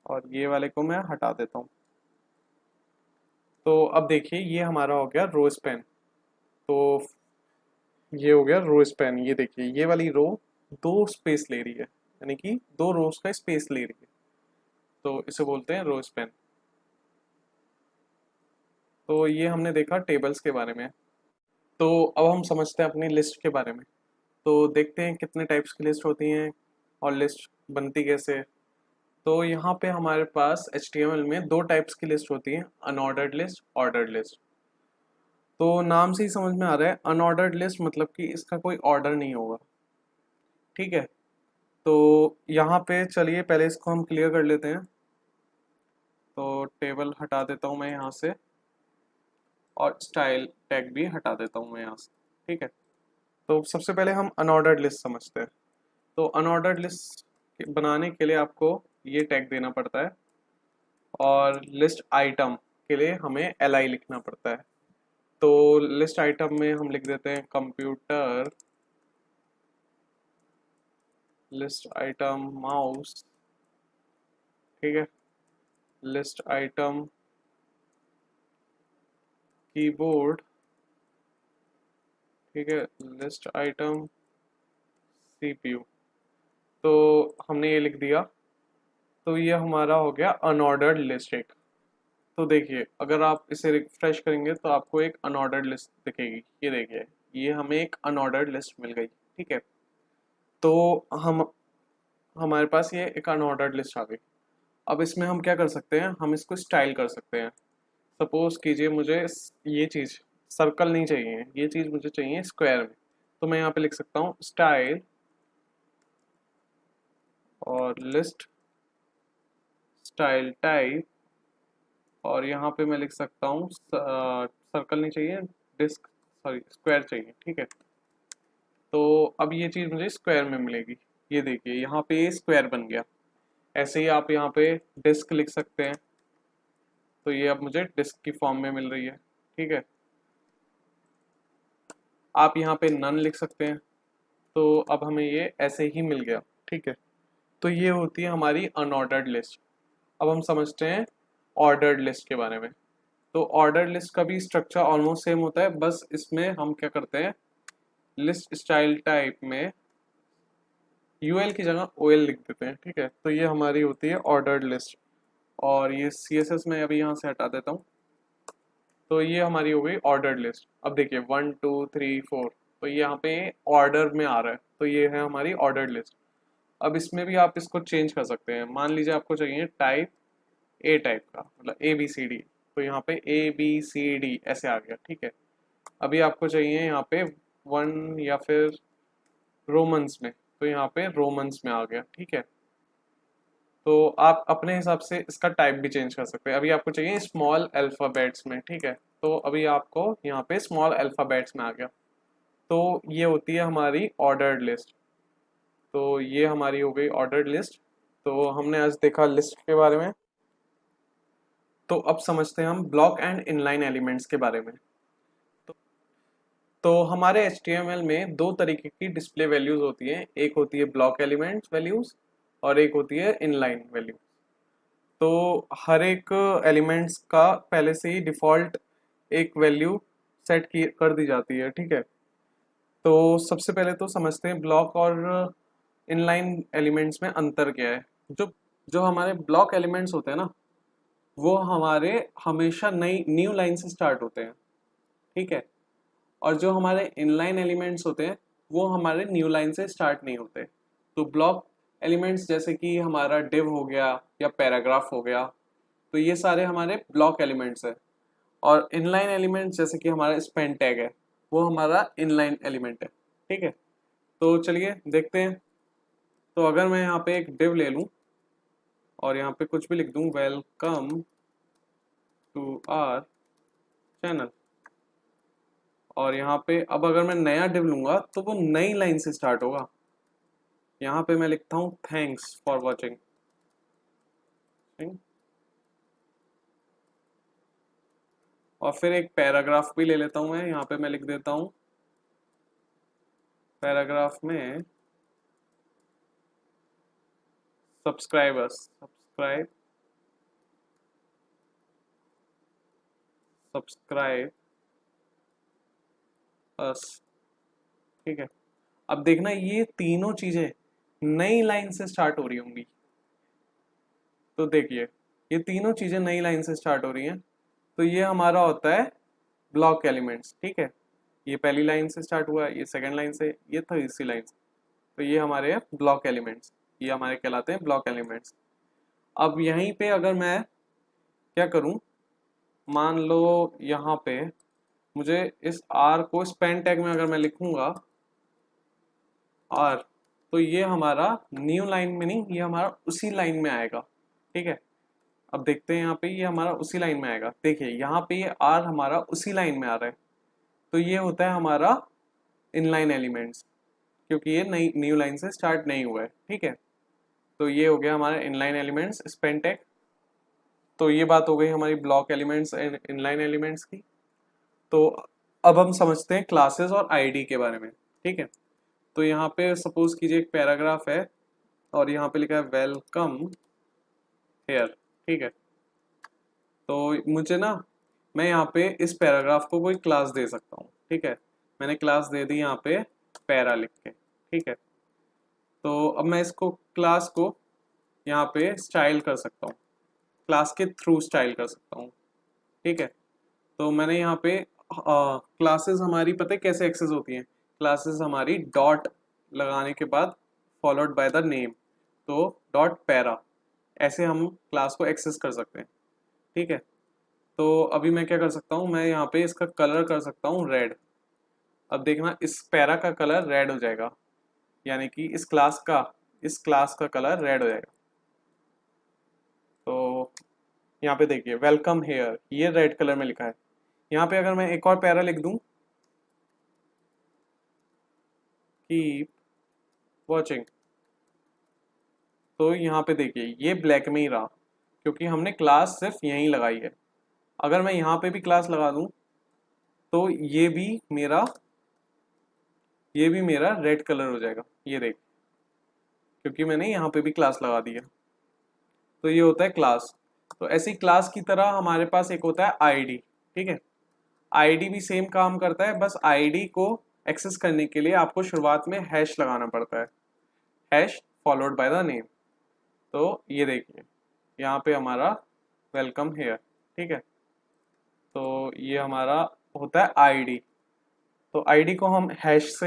और ये वाले को मैं हटा देता हूँ। तो अब देखिए ये हमारा हो गया रो स्पैन। तो ये हो गया रो स्पैन। ये देखिए ये वाली रो 2 स्पेस ले रही है, यानी कि 2 रोज का स्पेस ले रही है, तो इसे बोलते हैं रो स्पैन। तो ये हमने देखा टेबल्स के बारे में। तो अब हम समझते हैं अपनी लिस्ट के बारे में। तो देखते हैं कितने टाइप्स की लिस्ट होती हैं और लिस्ट बनती कैसे है। तो यहाँ पे हमारे पास HTML में 2 टाइप्स की लिस्ट होती है, अनऑर्डर्ड लिस्ट, ऑर्डर्ड लिस्ट। तो नाम से ही समझ में आ रहा है अनऑर्डर्ड लिस्ट मतलब कि इसका कोई ऑर्डर नहीं होगा। ठीक है, तो यहाँ पे चलिए पहले इसको हम क्लियर कर लेते हैं। तो टेबल हटा देता हूँ मैं यहाँ से, और स्टाइल टैग भी हटा देता हूँ मैं यहाँ से। ठीक है, तो सबसे पहले हम अनऑर्डर्ड लिस्ट समझते हैं। तो अनऑर्डर्ड लिस्ट बनाने के लिए आपको ये टैग देना पड़ता है, और लिस्ट आइटम के लिए हमें li लिखना पड़ता है। तो लिस्ट आइटम में हम लिख देते हैं कंप्यूटर लिस्ट आइटम माउस, ठीक है, लिस्ट आइटम कीबोर्ड, ठीक है, लिस्ट आइटम सीपीयू। तो हमने ये लिख दिया, तो ये हमारा हो गया अनऑर्डर्ड लिस्ट एक। तो देखिए अगर आप इसे रिफ्रेश करेंगे तो आपको एक अनऑर्डर्ड लिस्ट दिखेगी, ये देखिए ये हमें एक अनऑर्डर्ड लिस्ट मिल गई, ठीक है। तो हम हमारे पास ये एक अनऑर्डर्ड लिस्ट आ गई। अब इसमें हम क्या कर सकते हैं, हम इसको स्टाइल कर सकते हैं। सपोज कीजिए मुझे ये चीज़ सर्कल नहीं चाहिए, ये चीज़ मुझे चाहिए स्क्वायर में, तो मैं यहाँ पे लिख सकता हूँ स्टाइल और लिस्ट स्टाइल टाइप, और यहाँ पे मैं लिख सकता हूँ सर्कल नहीं चाहिए, डिस्क सॉरी स्क्वायर चाहिए, ठीक है। तो अब ये चीज़ मुझे स्क्वायर में मिलेगी, ये देखिए यहाँ पे ये स्क्वायर बन गया। ऐसे ही आप यहाँ पे डिस्क लिख सकते हैं, तो ये अब मुझे डिस्क की फॉर्म में मिल रही है, ठीक है। आप यहाँ पे नन लिख सकते हैं, तो अब हमें ये ऐसे ही मिल गया, ठीक है। तो ये होती है हमारी अनऑर्डर्ड लिस्ट। अब हम समझते हैं ऑर्डर्ड लिस्ट के बारे में। तो ऑर्डर्ड लिस्ट का भी स्ट्रक्चर ऑलमोस्ट सेम होता है, बस इसमें हम क्या करते हैं, लिस्ट स्टाइल टाइप में यूएल की जगह ओएल लिख देते हैं, ठीक है। तो ये हमारी होती है ऑर्डर्ड लिस्ट, और ये सीएसएस में अभी यहाँ से हटा देता हूँ। तो ये हमारी हो गई ऑर्डर्ड लिस्ट। अब देखिए 1 2 3 4, तो ये यहाँ पे ऑर्डर में आ रहा है, तो ये है हमारी ऑर्डर्ड लिस्ट। अब इसमें भी आप इसको चेंज कर सकते हैं। मान लीजिए आपको चाहिए टाइप ए टाइप का, मतलब ए बी सी डी, तो यहाँ पे ए बी सी डी ऐसे आ गया, ठीक है। अभी आपको चाहिए यहाँ पे 1 या फिर रोमन्स में, तो यहाँ पे रोमन्स में आ गया, ठीक है। तो आप अपने हिसाब से इसका टाइप भी चेंज कर सकते हैं। अभी आपको चाहिए स्मॉल अल्फ़ाबेट्स में, ठीक है, तो अभी आपको यहाँ पे स्मॉल अल्फ़ाबेट्स में आ गया। तो ये होती है हमारी ऑर्डर्ड लिस्ट। तो ये हमारी हो गई ऑर्डर्ड लिस्ट। तो हमने आज देखा लिस्ट के बारे में। तो अब समझते हैं हम ब्लॉक एंड इनलाइन एलिमेंट्स के बारे में। तो हमारे HTML में दो तरीके की डिस्प्ले वैल्यूज होती हैं, एक होती है ब्लॉक एलिमेंट्स वैल्यूज और एक होती है इनलाइन वैल्यू। तो हर एक एलिमेंट्स का पहले से ही डिफ़ॉल्ट एक वैल्यू सेट की कर दी जाती है, ठीक है। तो सबसे पहले तो समझते हैं ब्लॉक और इनलाइन एलिमेंट्स में अंतर क्या है। जो जो हमारे ब्लॉक एलिमेंट्स होते हैं ना, वो हमारे हमेशा नई न्यू लाइन से स्टार्ट होते हैं, ठीक है। और जो हमारे इनलाइन एलिमेंट्स होते हैं वो हमारे न्यू लाइन से स्टार्ट नहीं होते। तो ब्लॉक एलिमेंट्स जैसे कि हमारा डिव हो गया या पैराग्राफ हो गया, तो ये सारे हमारे ब्लॉक एलिमेंट्स हैं। और इनलाइन एलिमेंट्स जैसे कि हमारा स्पेन टैग है, वो हमारा इनलाइन एलिमेंट है, ठीक है। तो चलिए देखते हैं। तो अगर मैं यहाँ पे एक डिव ले लूँ और यहाँ पे कुछ भी लिख दूँ, वेलकम टू आवर चैनल, और यहाँ पे अब अगर मैं नया डिव लूंगा तो वो नई लाइन से स्टार्ट होगा। यहाँ पे मैं लिखता हूँ थैंक्स फॉर वॉचिंग, और फिर एक पैराग्राफ भी ले लेता हूँ मैं। यहाँ पे मैं लिख देता हूँ पैराग्राफ में सब्सक्राइब अस, ठीक है। अब देखना ये तीनों चीजें नई लाइन से स्टार्ट हो रही होंगी। तो देखिए ये तीनों चीजें नई लाइन से स्टार्ट हो रही हैं, तो ये हमारा होता है ब्लॉक एलिमेंट्स, ठीक है। ये पहली लाइन से स्टार्ट हुआ, ये सेकंड लाइन से, ये तीसरी लाइन से, तो ये हमारे ब्लॉक एलिमेंट्स, ये हमारे कहलाते हैं ब्लॉक एलिमेंट्स। अब यहीं पे अगर मैं क्या करूं, मान लो यहाँ पे मुझे इस आर को स्पेन टैग में अगर मैं लिखूंगा आर, तो ये हमारा न्यू लाइन में नहीं, ये हमारा उसी लाइन में आएगा, ठीक है। अब देखते हैं यहाँ पे ये हमारा उसी लाइन में आएगा। देखिए यहाँ पे ये आर हमारा उसी लाइन में आ रहा है, तो ये होता है हमारा इनलाइन एलिमेंट्स, क्योंकि ये नई न्यू लाइन से स्टार्ट नहीं हुआ है, ठीक है। तो ये हो गया हमारा इनलाइन एलिमेंट्स स्पेन टैग। तो ये बात हो गई हमारी block elements and inline elements की। तो अब हम समझते हैं क्लासेस और आईडी के बारे में, ठीक है। तो यहाँ पे सपोज कीजिए एक पैराग्राफ है और यहाँ पे लिखा है वेलकम हेयर, ठीक है। तो मुझे ना, मैं यहाँ पे इस पैराग्राफ को कोई क्लास दे सकता हूँ, ठीक है। मैंने क्लास दे दी यहाँ पे पैरा लिख के, ठीक है। तो अब मैं इसको क्लास को यहाँ पे स्टाइल कर सकता हूँ, क्लास के थ्रू स्टाइल कर सकता हूँ, ठीक है। तो मैंने यहाँ पे क्लासेस हमारी पता है कैसे एक्सेस होती हैं। क्लासेस हमारी डॉट लगाने के बाद फॉलोड बाय द नेम, तो डॉट पैरा, ऐसे हम क्लास को एक्सेस कर सकते हैं, ठीक है। तो अभी मैं क्या कर सकता हूँ, मैं यहाँ पे इसका कलर कर सकता हूँ रेड। अब देखना इस पैरा का कलर रेड हो जाएगा, यानी कि इस क्लास का कलर रेड हो जाएगा। तो यहाँ पे देखिए वेलकम हेयर, ये रेड कलर में लिखा है। यहाँ पे अगर मैं एक और पैरा लिख दूं, कीप वॉचिंग, तो यहाँ पे देखिए ये ब्लैक में ही रहा, क्योंकि हमने क्लास सिर्फ यहीं लगाई है। अगर मैं यहाँ पे भी क्लास लगा दूं तो ये भी मेरा रेड कलर हो जाएगा, ये देख, क्योंकि मैंने यहाँ पे भी क्लास लगा दी है। तो ये होता है क्लास। तो ऐसी क्लास की तरह हमारे पास एक होता है आईडी, ठीक है। आईडी भी सेम काम करता है, बस आईडी को एक्सेस करने के लिए आपको शुरुआत में हैश लगाना पड़ता है, hash followed by the name. तो ये देखिए यहाँ पे हमारा वेलकम हेयर, ठीक है। तो ये हमारा होता है आईडी। तो आईडी को हम हैश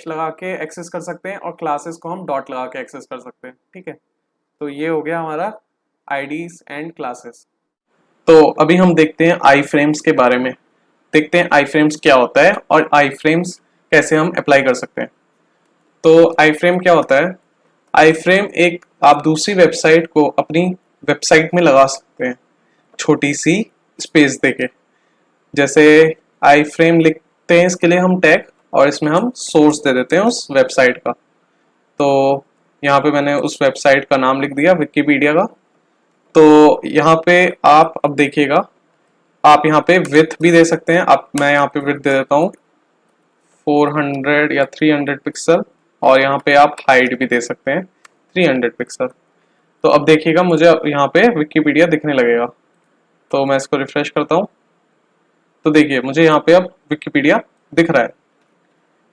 लगा के एक्सेस कर सकते हैं, और क्लासेस को हम डॉट लगा के एक्सेस कर सकते हैं, ठीक है। तो ये हो गया हमारा आईडीज एंड क्लासेस। तो अभी हम देखते हैं आई फ्रेम्स के बारे में, देखते हैं आई फ्रेम्स क्या होता है और आई फ्रेम्स कैसे हम अप्लाई कर सकते हैं। तो आई फ्रेम क्या होता है? आई फ्रेम एक आप दूसरी वेबसाइट को अपनी वेबसाइट में लगा सकते हैं, छोटी सी स्पेस देके। जैसे आई फ्रेम लिखते हैं इसके लिए हम टैग, और इसमें हम सोर्स दे देते हैं उस वेबसाइट का। तो यहाँ पे मैंने उस वेबसाइट का नाम लिख दिया विकिपीडिया का। तो यहाँ पे आप अब देखिएगा, आप यहाँ पे विड्थ भी दे सकते हैं। मैं यहाँ पे विड्थ दे देता हूँ 400 या 300 पिक्सल, और यहाँ पे आप हाइट भी दे सकते हैं 300 पिक्सल। तो अब देखिएगा मुझे यहाँ पे विकिपीडिया दिखने लगेगा। तो मैं इसको रिफ्रेश करता हूँ, तो देखिए मुझे यहाँ पे अब विकिपीडिया दिख रहा है,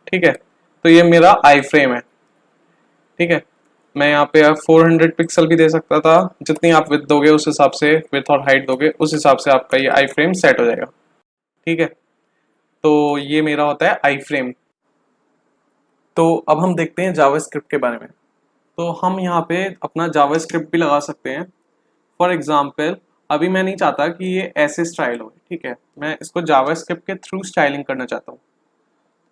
ठीक है। तो ये मेरा आई फ्रेम है, ठीक है। मैं यहाँ पे 400 पिक्सल भी दे सकता था, जितनी आप विड्थ दोगे उस हिसाब से, विड्थ और हाइट दोगे उस हिसाब से आपका ये आई फ्रेम सेट हो जाएगा, ठीक है। तो ये मेरा होता है आई फ्रेम। तो अब हम देखते हैं जावास्क्रिप्ट के बारे में। तो हम यहाँ पे अपना जावास्क्रिप्ट भी लगा सकते हैं। फॉर एग्जाम्पल अभी मैं नहीं चाहता कि ये ऐसे स्टाइल हो, ठीक है, मैं इसको जावास्क्रिप्ट के थ्रू स्टाइलिंग करना चाहता हूँ।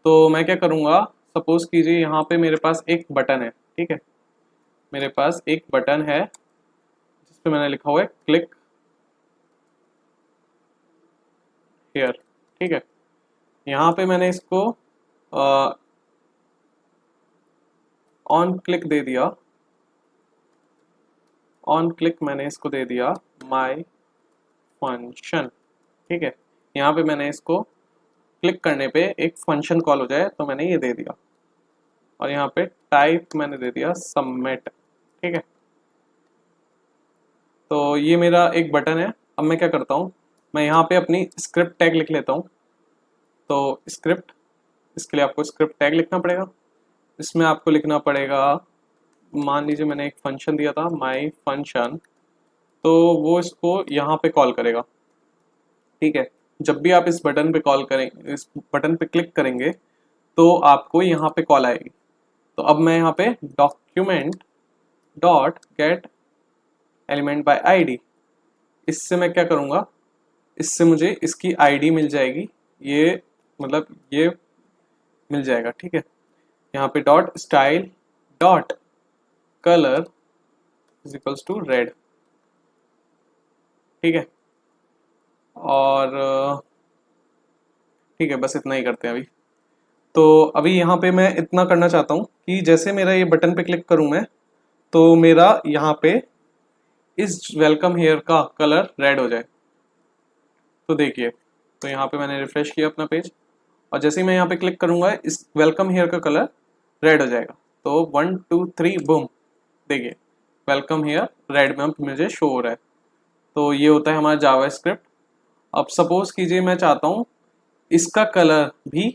तो मैं क्या करूँगा, सपोज कीजिए यहाँ पे मेरे पास एक बटन है, ठीक है। मेरे पास एक बटन है जिस पे मैंने लिखा हुआ है क्लिक हियर, ठीक है। यहाँ पे मैंने इसको ऑन क्लिक दे दिया, ऑन क्लिक मैंने इसको दे दिया माय फंक्शन, ठीक है। यहाँ पे मैंने इसको क्लिक करने पे एक फंक्शन कॉल हो जाए, तो मैंने ये दे दिया। और यहाँ पे टाइप मैंने दे दिया सबमिट, ठीक है। तो ये मेरा एक बटन है। अब मैं क्या करता हूँ, मैं यहाँ पे अपनी स्क्रिप्ट टैग लिख लेता हूँ। तो स्क्रिप्ट, इसके लिए आपको स्क्रिप्ट टैग लिखना पड़ेगा। इसमें आपको लिखना पड़ेगा, मान लीजिए मैंने एक फंक्शन दिया था माई फंक्शन, तो वो इसको यहाँ पे कॉल करेगा, ठीक है। जब भी आप इस बटन पे कॉल करें, इस बटन पे क्लिक करेंगे, तो आपको यहाँ पे कॉल आएगी। तो अब मैं यहाँ पे document dot get element by ID, इससे मैं क्या करूँगा, इससे मुझे इसकी आईडी मिल जाएगी, ये मतलब ये मिल जाएगा, ठीक है। यहाँ पे dot style dot colour is equals to red, ठीक है। और ठीक है, बस इतना ही करते हैं अभी। तो अभी यहाँ पे मैं इतना करना चाहता हूँ कि जैसे मेरा ये बटन पे क्लिक करूँ मैं, तो मेरा यहाँ पे इस वेलकम हेयर का कलर रेड हो जाए। तो देखिए, तो यहाँ पे मैंने रिफ्रेश किया अपना पेज, और जैसे ही मैं यहाँ पे क्लिक करूँगा इस वेलकम हेयर का कलर रेड हो जाएगा, तो 1 2 3 बूम, देखिए वेलकम हियर रेड में मुझे शो हो रहा है। तो ये होता है हमारा जावास्क्रिप्ट। अब सपोज कीजिए मैं चाहता हूँ इसका कलर भी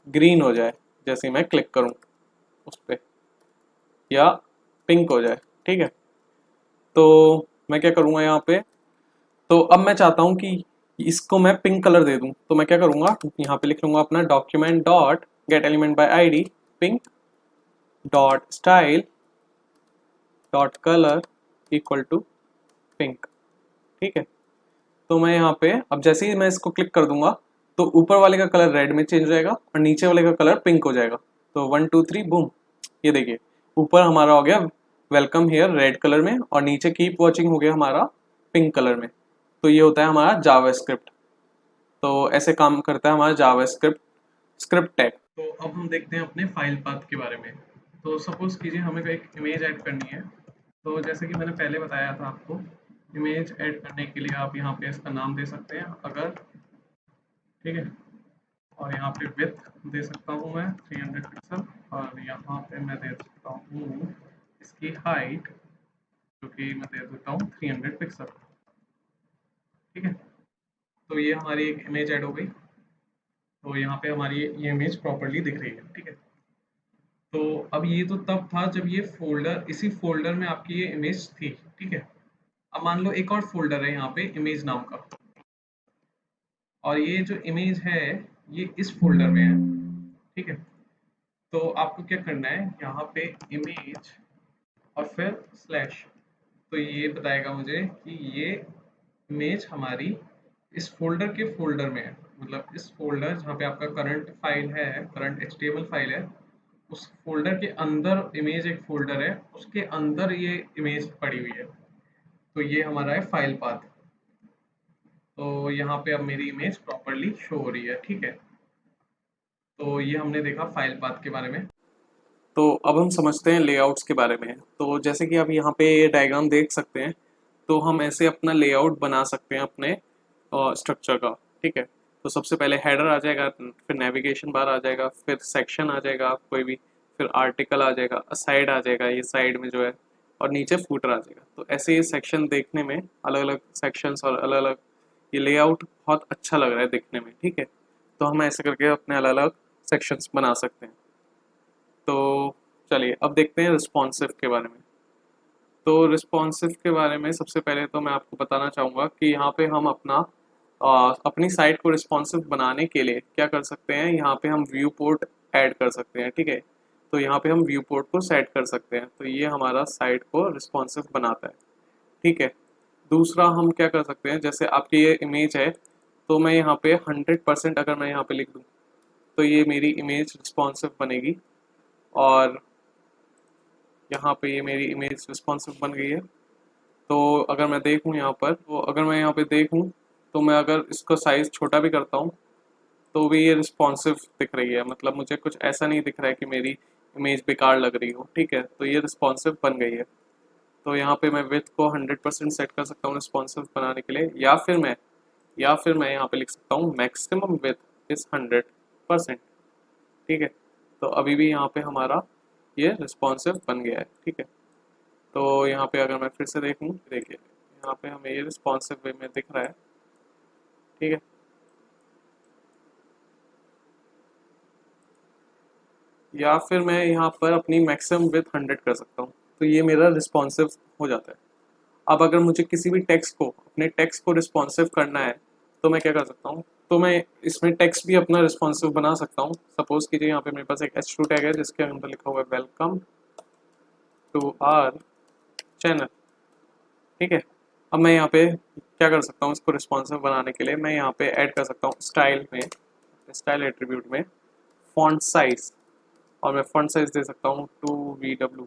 ग्रीन हो जाए, जैसे मैं क्लिक करूँ उस पर, या पिंक हो जाए, ठीक है। तो मैं क्या करूँगा यहाँ पे, तो अब मैं चाहता हूँ कि इसको मैं पिंक कलर दे दूँ, तो मैं क्या करूँगा, यहाँ पे लिख लूँगा अपना document dot get element by ID pink dot style dot colour equal to pink, ठीक है। तो मैं यहाँ पे अब जैसे ही मैं इसको क्लिक कर दूंगा तो ऊपर वाले का कलर रेड में चेंज हो जाएगा और नीचे वाले का कलर पिंक हो जाएगा। तो 1 2 3 बूम, ये देखिए ऊपर हमारा हो गया वेलकम हियर रेड कलर में और नीचे कीप वॉचिंग हो गया हमारा पिंक कलर में। तो ये होता है हमारा जावास्क्रिप्ट। तो ऐसे काम करता है हमारा जावास्क्रिप्ट स्क्रिप्ट टैग। तो अब हम देखते हैं अपने फाइल पाथ के बारे में। तो सपोज कीजिए हमें एक इमेज ऐड करनी है। तो जैसे कि मैंने पहले बताया था आपको, इमेज ऐड करने के लिए आप यहाँ पे इसका नाम दे सकते हैं अगर, ठीक है। और यहाँ पे विड्थ दे सकता हूँ मैं 300 पिक्सल, और यहाँ पे मैं दे सकता हूँ इसकी हाइट, जो कि मैं दे देता हूँ 300 पिक्सल, ठीक है। तो ये हमारी एक इमेज ऐड हो गई। तो यहाँ पे हमारी ये इमेज प्रॉपरली दिख रही है, ठीक है। तो अब ये तो तब था जब ये फोल्डर, इसी फोल्डर में आपकी ये इमेज थी, ठीक है। अब मान लो एक और फोल्डर है यहाँ पे इमेज नाम का, और ये जो इमेज है ये इस फोल्डर में है, ठीक है। तो आपको क्या करना है, यहाँ पे इमेज और फिर स्लैश, तो ये बताएगा मुझे कि ये इमेज हमारी इस फोल्डर के फोल्डर में है, मतलब इस फोल्डर जहाँ पे आपका करंट फाइल है, करंट एचटीएमएल फाइल है, उस फोल्डर के अंदर इमेज एक फोल्डर है, उसके अंदर ये इमेज पड़ी हुई है। तो ये हमारा है फाइल पाथ। तो यहाँ पे अब मेरी इमेज प्रॉपरली शो हो रही है, ठीक है। तो ये हमने देखा फाइल पाथ के बारे में। तो अब हम समझते हैं लेआउट्स के बारे में। तो जैसे कि आप यहाँ पे ये डायग्राम देख सकते हैं, तो हम ऐसे अपना लेआउट बना सकते हैं अपने स्ट्रक्चर का, ठीक है। तो सबसे पहले हेडर आ जाएगा, फिर नेविगेशन बार आ जाएगा, फिर सेक्शन आ जाएगा कोई भी, फिर आर्टिकल आ जाएगा, साइड आ जाएगा ये साइड में जो है, और नीचे फूटर आ जाएगा। तो ऐसे ये सेक्शन देखने में अलग अलग सेक्शंस और अलग अलग ये लेआउट बहुत अच्छा लग रहा है दिखने में, ठीक है। तो हम ऐसे करके अपने अलग अलग सेक्शंस बना सकते हैं। तो चलिए अब देखते हैं रिस्पॉन्सिव के बारे में। तो रिस्पॉन्सिव के बारे में सबसे पहले तो मैं आपको बताना चाहूँगा कि यहाँ पे हम अपनी साइट को रिस्पॉन्सिव बनाने के लिए क्या कर सकते हैं, यहाँ पे हम व्यू पोर्ट ऐड कर सकते हैं, ठीक है। तो यहाँ पे हम व्यू पोर्ट को सेट कर सकते हैं, तो ये हमारा साइट को रिस्पॉन्सिव बनाता है, ठीक है। दूसरा हम क्या कर सकते हैं, जैसे आपकी ये इमेज है, तो मैं यहाँ पे 100% अगर मैं यहाँ पे लिख दूँ तो ये मेरी इमेज रिस्पॉन्सिव बनेगी, और यहाँ पे ये मेरी इमेज रिस्पॉन्सिव बन गई है। तो अगर मैं देखूँ यहाँ पर, तो अगर मैं यहाँ पे देखूँ तो मैं अगर इसका साइज़ छोटा भी करता हूँ तो भी ये रिस्पॉन्सिव दिख रही है, मतलब मुझे कुछ ऐसा नहीं दिख रहा है कि मेरी इमेज बेकार लग रही हो, ठीक है। तो ये रिस्पॉन्सिव बन गई है। तो यहाँ पे मैं विड्थ को 100% सेट कर सकता हूँ रिस्पॉन्सिव बनाने के लिए, या फिर मैं यहाँ पे लिख सकता हूँ मैक्सिमम विड्थ इज़ 100%, ठीक है। तो अभी भी यहाँ पे हमारा ये रिस्पॉन्सिव बन गया है, ठीक है। तो यहाँ पे अगर मैं फिर से देखूँ, देखिए यहाँ पे हमें ये रिस्पॉन्सिव वे में दिख रहा है, ठीक है। या फिर मैं यहाँ पर अपनी मैक्सिमम विड्थ 100 कर सकता हूँ, तो ये मेरा रिस्पॉन्सिव हो जाता है। अब अगर मुझे किसी भी अपने टेक्स्ट को रिस्पॉन्सिव करना है तो मैं क्या कर सकता हूँ, तो मैं इसमें टेक्स्ट भी अपना रिस्पॉन्सिव बना सकता हूँ। सपोज कीजिए यहाँ पे मेरे पास एक h2 टैग है जिसके अंदर लिखा हुआ है वेलकम टू आवर चैनल, ठीक है। अब मैं यहाँ पे क्या कर सकता हूँ, इसको रिस्पॉन्सिव बनाने के लिए मैं यहाँ पे ऐड कर सकता हूँ स्टाइल में, स्टाइल एट्रीब्यूट में फॉन्ट साइज, और मैं फॉन्ट साइज दे सकता हूँ 2VW।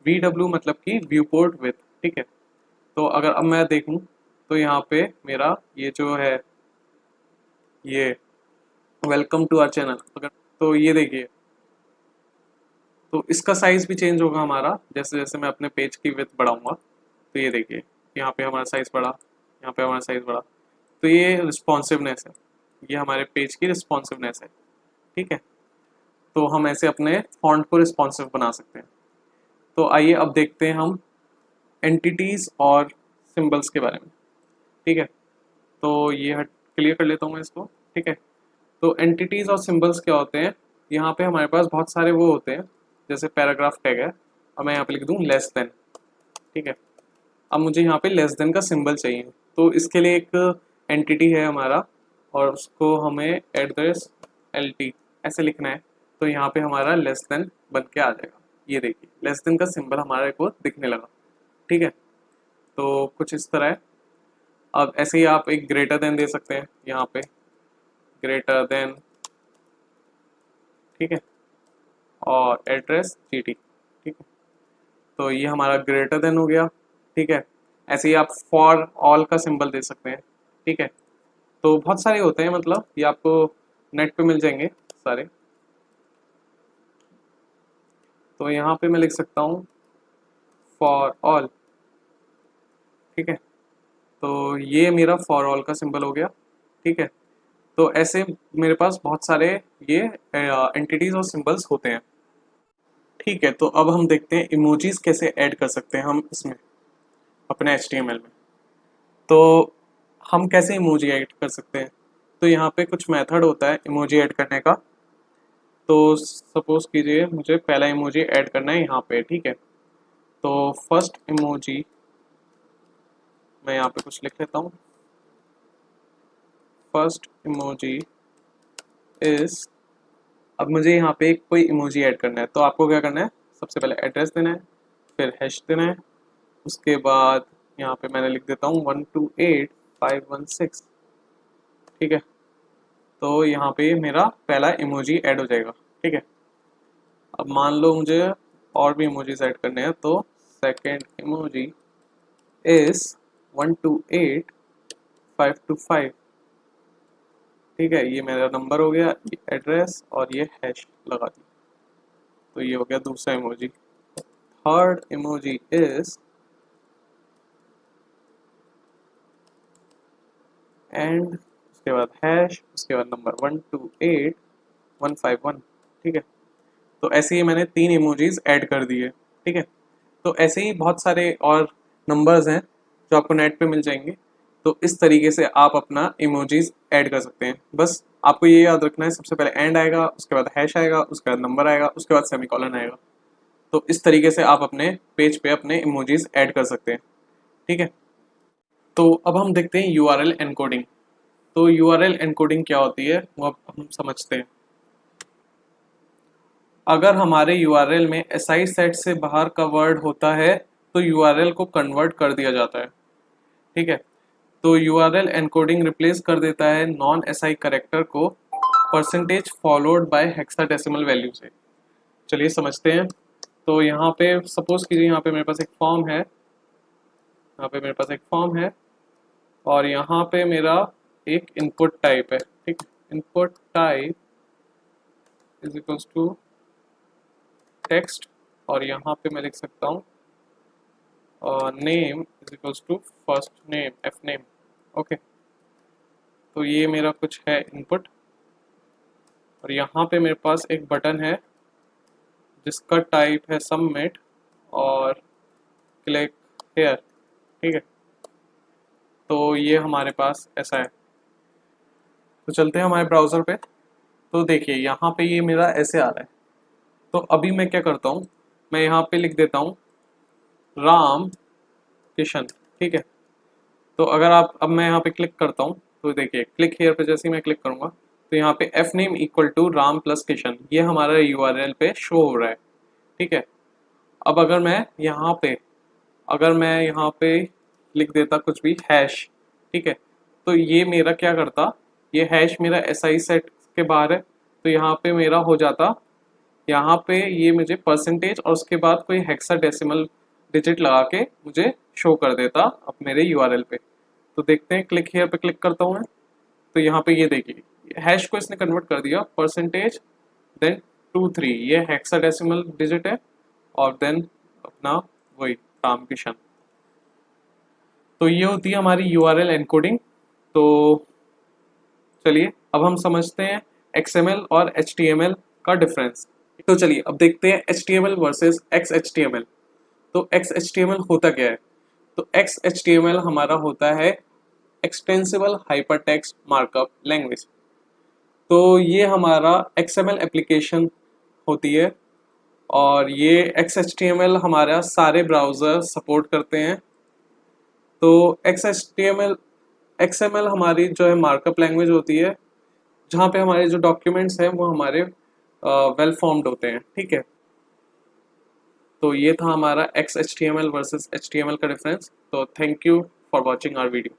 VW मतलब कि व्यू पोर्ट विथ, ठीक है। तो अगर अब मैं देखूँ तो यहाँ पे मेरा ये जो है ये वेलकम टू आवर चैनल, अगर तो ये देखिए, तो इसका साइज भी चेंज होगा हमारा जैसे जैसे मैं अपने पेज की विड्थ बढ़ाऊंगा। तो ये देखिए यहाँ पे हमारा साइज बढ़ा, यहाँ पे हमारा साइज बढ़ा। तो ये रिस्पॉन्सिवनेस है, ये हमारे पेज की रिस्पॉन्सिवनेस है, ठीक है। तो हम ऐसे अपने फॉन्ट को रिस्पॉन्सिव बना सकते हैं। तो आइए अब देखते हैं हम एंटिटीज़ और सिंबल्स के बारे में। ठीक है, तो ये क्लियर कर लेता हूँ मैं इसको। ठीक है, तो एंटिटीज़ और सिंबल्स क्या होते हैं, यहाँ पे हमारे पास बहुत सारे वो होते हैं, जैसे पैराग्राफ टैग है, और मैं यहाँ पे लिख दूँ लेस देन। ठीक है, अब मुझे यहाँ पे लेस देन का सिंबल चाहिए, तो इसके लिए एक एंटिटी है हमारा और उसको हमें @LT ऐसे लिखना है। तो यहाँ पे हमारा लेस देन बन के आ जाएगा। ये देखिए लेस देन का सिंबल हमारे को दिखने लगा। ठीक है, तो कुछ इस तरह है। अब ऐसे ही आप एक ग्रेटर देन दे सकते हैं यहाँ पे, ग्रेटर देन। ठीक है, और एड्रेस GT। ठीक है, तो ये हमारा ग्रेटर देन हो गया। ठीक है, ऐसे ही आप फॉर ऑल का सिंबल दे सकते हैं। ठीक है, तो बहुत सारे होते हैं, मतलब ये आपको नेट पे मिल जाएंगे सारे। तो यहाँ पे मैं लिख सकता हूँ फॉर ऑल। ठीक है, तो ये मेरा फॉर ऑल का सिंबल हो गया। ठीक है, तो ऐसे मेरे पास बहुत सारे ये एंटिटीज और सिंबल्स होते हैं। ठीक है, तो अब हम देखते हैं इमोजीज कैसे ऐड कर सकते हैं हम इसमें अपने HTML में। तो हम कैसे इमोजी ऐड कर सकते हैं, तो यहाँ पे कुछ मेथड होता है इमोजी ऐड करने का। तो सपोज कीजिए मुझे पहला इमोजी ऐड करना है यहाँ पे। ठीक है, तो फर्स्ट इमोजी मैं यहाँ पे कुछ लिख लेता हूँ। फर्स्ट इमोजी इज, अब मुझे यहाँ पे कोई इमोजी ऐड करना है, तो आपको क्या करना है, सबसे पहले एड्रेस देना है, फिर हैश देना है, उसके बाद यहाँ पे मैंने लिख देता हूँ 128516। ठीक है, तो यहाँ पे मेरा पहला इमोजी ऐड हो जाएगा। ठीक है, अब मान लो मुझे और भी इमोजीज ऐड करने हैं, तो सेकेंड इमोजी इज 128525। ठीक है, ये मेरा नंबर हो गया, ये एड्रेस और ये हैश लगा दी, तो ये हो गया दूसरा emoji. Third emoji is and, उसके बाद हैश, उसके बाद नंबर 128151। ठीक है, तो ऐसे ही मैंने 3 इमोजीज ऐड कर दिए। ठीक है, तो ऐसे ही बहुत सारे और नंबर्स हैं जो आपको नेट पे मिल जाएंगे। तो इस तरीके से आप अपना इमोजीज ऐड कर सकते हैं। बस आपको ये याद रखना है, सबसे पहले एंड आएगा, उसके बाद हैश आएगा, उसके बाद नंबर आएगा, उसके बाद सेमीकोलन आएगा। तो इस तरीके से आप अपने पेज पे अपने इमोजीज ऐड कर सकते हैं। ठीक है, तो अब हम देखते हैं URL एनकोडिंग। तो URL एनकोडिंग क्या होती है वो अब हम समझते हैं। अगर हमारे URL में SI सेट से बाहर का वर्ड होता है तो URL को कन्वर्ट कर दिया जाता है। ठीक है, तो URL एनकोडिंग रिप्लेस कर देता है नॉन SI करेक्टर को percentage followed by hexadecimal value से। चलिए समझते हैं। तो यहाँ पे सपोज कीजिए यहाँ पे मेरे पास एक फॉर्म है, और यहाँ पे मेरा एक इनपुट टाइप है। ठीक, input type is equals to text, और यहाँ पे मैं लिख सकता हूँ name is equals to first name, F name. Okay, तो ये मेरा कुछ है इनपुट, और यहाँ पे मेरे पास एक बटन है जिसका टाइप है सबमिट और क्लिक हेयर। ठीक है, तो ये हमारे पास ऐसा है। तो चलते हैं हमारे ब्राउज़र पे। तो देखिए यहाँ पे ये मेरा ऐसे आ रहा है। तो अभी मैं क्या करता हूँ, मैं यहाँ पे लिख देता हूँ राम किशन। ठीक है, तो अगर आप, अब मैं यहाँ पे क्लिक करता हूँ, तो देखिए क्लिक हेयर पे जैसे ही मैं क्लिक करूँगा तो यहाँ पे F name equal to Ram plus Kishan, ये हमारा URL पे शो हो रहा है। ठीक है, अब अगर मैं यहाँ पे लिख देता कुछ भी हैश, ठीक है, तो ये मेरा क्या करता, ये हैश मेरा SI सेट के बाहर है, तो यहाँ पे मेरा हो जाता, यहाँ पे ये मुझे परसेंटेज और उसके बाद कोई हेक्साडेसिमल डिजिट लगा के मुझे शो कर देता अब मेरे URL पे। तो देखते हैं, क्लिक हेयर पे क्लिक करता हूँ मैं, तो यहाँ पे ये देखिए हैश को इसने कन्वर्ट कर दिया परसेंटेज देन 23, ये हेक्साडेसिमल डिजिट है, और देन अपना वही राम किशन। तो ये होती है हमारी URL एनकोडिंग। तो चलिए अब हम समझते हैं XML और HTML का डिफरेंस। तो चलिए अब देखते हैं HTML वर्सेस XHTML। तो XHTML होता क्या है? तो XHTML हमारा होता है एक्सटेंसिबल हाइपरटेक्स्ट मार्कअप लैंग्वेज। तो ये हमारा XML एप्लीकेशन होती है और ये XHTML हमारा सारे ब्राउज़र सपोर्ट करते हैं। तो XML हमारी जो है मार्कअप लैंग्वेज होती है, जहाँ पे हमारे जो डॉक्यूमेंट्स हैं वो हमारे वेल फॉर्म्ड होते हैं, ठीक है। तो ये था हमारा XHTML वर्सेस HTML का डिफरेंस। तो thank you for watching our video.